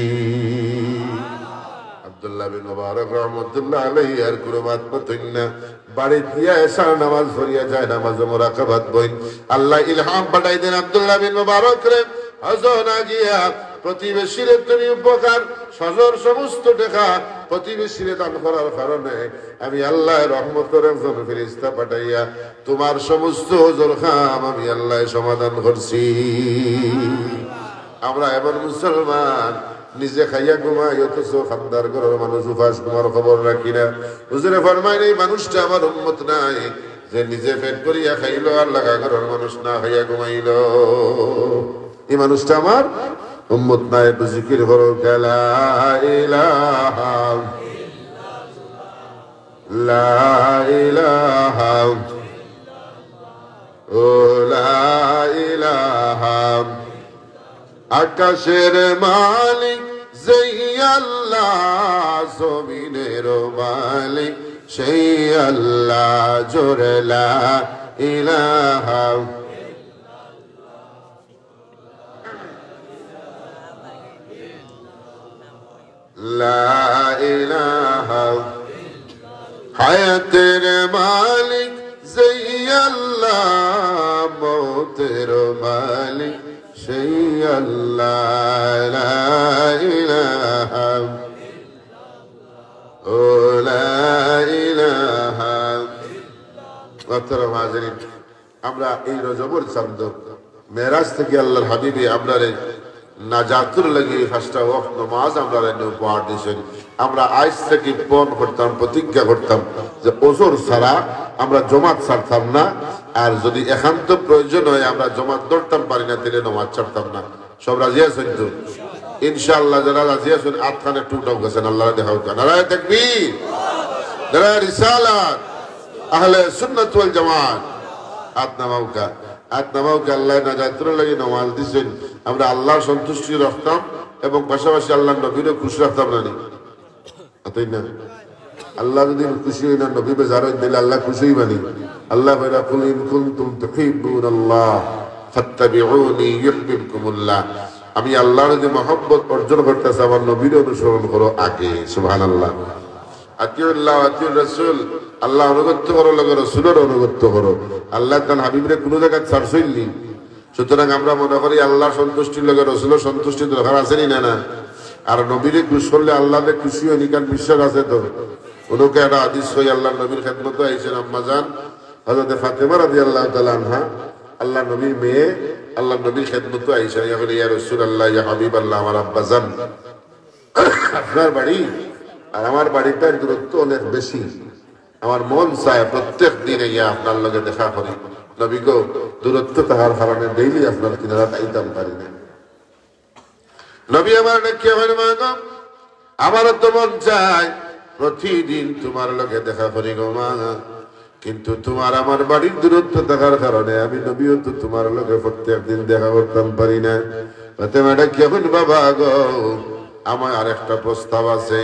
আব্দুল্লাহ বিন মুবারক রহমতুল্লাহ আলাইহি আর কুরবাত পতইন না বাড়ি দিয়া এশার নামাজ পড়িয়া যায় নামাজ মুরাকাবাত বইন আল্লাহ ইলহাম পাঠাই দেন আব্দুল্লাহ বিন মুবারক রে হজর না গিয়া প্রতিবেশীর তুমি উপকার সজর সমস্ত টাকা প্রতিবেশীর দান করার কারণে আমি আল্লাহর রহমতের একজন ফেরেশতা পাঠাইয়া তোমার সমস্ত হজর খাম আমি আল্লাহ সমাধান করছি আমরা এমন মুসলমান নিজে খাইয়া ঘুমাই অথচ খান্দার ঘরের মানুষ উপাস ঘুমার খবর রাখি না হুজুরে ফরমাইন এই মানুষটা আমার উম্মত নাই যে নিজে পেট করিয়া খাইলো আর লাগা ঘরের মানুষ না খাইয়া ঘুমাইল এই মানুষটা আমার উম্মত নাই একটু জিকির করো লা ইলাহা লা ইলাহা ও লা ইলাহা আকাশের মালিক যেই আল্লাহ জমিনের মালিক সেই আল্লাহ জোরে লা ইলাহা লা ইলাহা হায়াতের মালিক যেই আল্লাহ মৌতের মালিক সেই আল্লাহ লা ইলাহা ও লা ইলাহা মোহতারাম হাজিরিন আমরা এই রজবের চাঁদ মেরাজ থেকে আল্লাহর হাবিবে আপনারে নাজাতুর লাগি ফার্স্ট ওয়াক্ত নামাজ আমরা উপহার দিয়েছেন। আমরা আজ থেকে পণ করতাম, প্রতিজ্ঞা করতাম যে ওজোর ছাড়া আমরা জমাত ছাড়তাম না, আর যদি একান্ত প্রয়োজন হয় আমরা জমাত ধরতাম পারি না তাহলে নামাজ ছাড়তাম না। সব রাজি আছেন তো? ইনশাআল্লাহ যারা রাজি আছেন আটখানে টুটাও গেছেন, আল্লাহ দেখাও কেন। নারায়ে তাকবীর, নারায়ে রিসালাত, আহলে সুন্নাত ওয়াল জামাত। আতনামাউকা আল্লাহ নাজাতুর লাগি নামাজ দিয়েছেন, আমরা আল্লাহর সন্তুষ্টি রাখতাম এবং পাশাপাশি আল্লাহ নবীরও খুশি রাখতাম না, তাই না? আল্লাহ যদি খুশি হই না, নবী বেজার দিলে আল্লাহ খুশি হইবানি। আল্লাহ বলে কুল ইন কুনতুম তুহিব্বুনাল্লাহ ফাত্তাবিউনি ইউহিব্বুকুমুল্লাহ। আমি আল্লাহর যদি মহব্বত অর্জন করতে চাই আমার নবীর অনুসরণ করো আগে। সুবহানাল্লাহ। আতিউল্লাহ আতিউর রাসূল, আল্লাহ অনুগত্য করো, লগে রাসূলের অনুগত্য করো। আল্লাহ তাআলা হাবিবরে কোন জায়গায় ছাড়ছইনি। সুতরাং আমরা মনে করি আল্লাহর সন্তুষ্টির লগে রাসূলের সন্তুষ্টি দরকার আছে না? না। আর নবীরে খুশি করলে আল্লাহকে খুশি হয়নি, কারণ বিশ্বাস আছে তো। ওনাকে একটা হাদিস হই আল্লাহ নবীর খেদমতে আইছেন আম্মা জান হযরত ফাতেমা রাদিয়াল্লাহু তাআলা আনহা, আল্লাহ নবীর মেয়ে, আল্লাহ নবীর খেদমতে আইছেন। ইয়া রাসূলুল্লাহ, ইয়া হাবিবাল্লাহ, আমার আব্বা জান, আপনার বাড়ি আর আমার বাড়িটার দূরত্ব অনেক বেশি। আমার মন চায় প্রত্যেক দিনে গিয়ে আপনার লগে দেখা করি। নবী গো, দূরত্ব থাকার কারণে ডেইলি আপনার কিনারা আইতাম পারি না। নবী আমার ডাকে হয়, মা গো আমারও তো মন চায় প্রতিদিন তোমার লগে দেখা করি গো মা, কিন্তু তোমার আমার বাড়ির দূরত্ব থাকার কারণে আমি নবীও তো তোমার লগে প্রত্যেক দিন দেখা করতাম পারি না। ফাতেমা ডাকে হয়, বাবা গো আমার আর একটা প্রস্তাব আছে।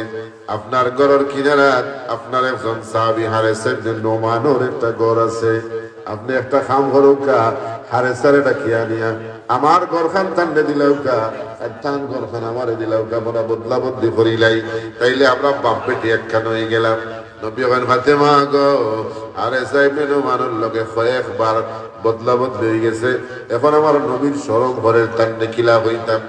আপনার ঘরের কিনারা আপনার একজন সাহাবী হারেসের জন্য নোমানের একটা ঘর আছে। আপনি একটা খাম ঘরকা হারেসারে ডাকিয়া নিয়া আমার ঘরখান টান্ডে দিলাউকা, আর টান ঘরখান আমারে দিলাউকা, মোরা বদলা বদলি করিলাই, তাইলে আমরা বাপ বেটি একখান হয়ে গেলাম। নবী বলেন, ফাতেমা গো হারেসা ইবনে নোমানের লগে কয়েকবার বদলা বদলি হয়ে গেছে, এখন আমার নবীর শরম ঘরের টান্ডে কিলা হইতাম।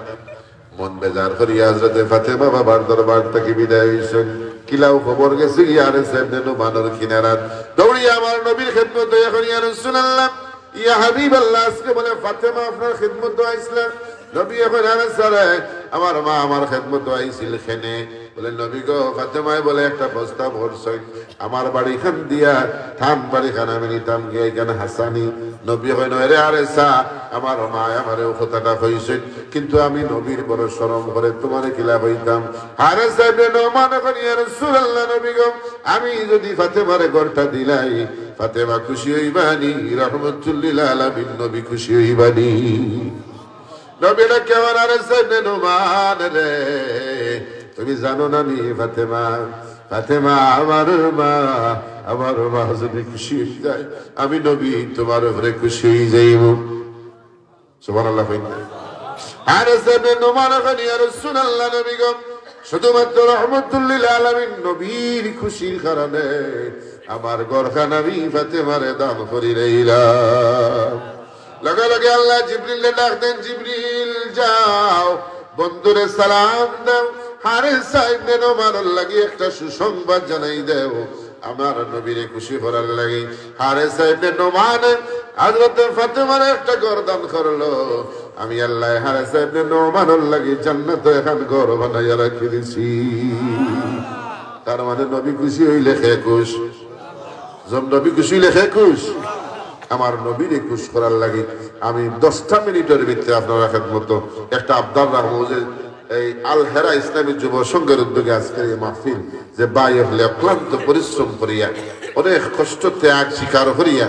মন বেজার করিয়া হযরত ফাতেমা বাবার দরবার থেকে বিদায় হইছেন। কিলাও খবর গেছে ইয়ারে সাইবনে নোমানের কিনারাত দৌড়িয়া আমার নবীর খেদমতে এখন, ইয়া রাসূলুল্লাহ, ইয়া হাবিবাল্লাহ, আজকে বলে ফাতেমা আপনার খেদমতে আইছিলেন। নবী এখন আরে আমার মা আমার খেদমতে আইছিল খেনে। বলে নবী গো, ফাতেমায় বলে একটা প্রস্তাব করছেন, আমার বাড়ি খান দিয়া থান বাড়ি খান আমি নিতাম গিয়ে এখানে হাসানি। নবী হয় নয় রে আরে সা, আমার মা আমারে কথাটা কইছেন, কিন্তু আমি নবীর বড় শরম করে তোমারে কিলা হইতাম। আরে সাহেব নোমান এখন, ইয়া রাসূলুল্লাহ, নবী গো আমি যদি ফাতেমারে ঘরটা দিলাই ফাতেমা খুশি হইবানি, রাহমাতুল লিল আলামিন নবী খুশি হইবানি। নবীরা কেমন? আরে সাহেব নোমান রে, তুমি জানো না নি ফাতেমা, ফাতেমা আমার মা যদি খুশি হয়ে যায় আমি নবী তোমার উপরে খুশি হয়ে যাইব। সুবহানাল্লাহ। আরে সাহেব নোমান এখন, ইয়া রাসূলুল্লাহ, নবী গো শুধুমাত্র রাহমাতুল লিল আলামিন নবীর খুশির কারণে আমার ঘরখানা আমি ফাতেমারে দান করি রইলাম। লগে লগে আল্লাহ জিবরিলে ডাক দেন, জিবরিল যাও বন্ধুরে সালাম দাও, হারেসা ইবনে নোমানের লাগি একটা সুসংবাদ জানাই দেও, আমার নবীরে খুশি করার লাগি। হারেসা ইবনে নোমান হযরত ফাতেমার একটা ঘর দান করলো, আমি আল্লাহ হারেসা ইবনে নোমানের লাগি জান্নাতে এখন ঘর বানাইয়া রাখি দিছি। তার মানে নবী খুশি হইলে খে খুশ, নবী খুশি হইলে খে খুশ। আমার নবীরে খুশ করার লাগি আমি 10টা মিনিটের ভিতরে আপনারা খেদমত একটা আবদার রাখবো যে এই আল হেরা ইসলামী যুব সংঘের উদ্যোগে আজকের এই মাহফিল, যে বাই হলে ক্লান্ত পরিশ্রম করিয়া অনেক কষ্ট ত্যাগ স্বীকার করিয়া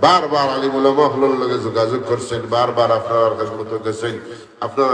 বারবার আলিমুল মহলুর লগে যোগাযোগ করছেন, বারবার আপনারা খেদমত গেছেন, আপনারা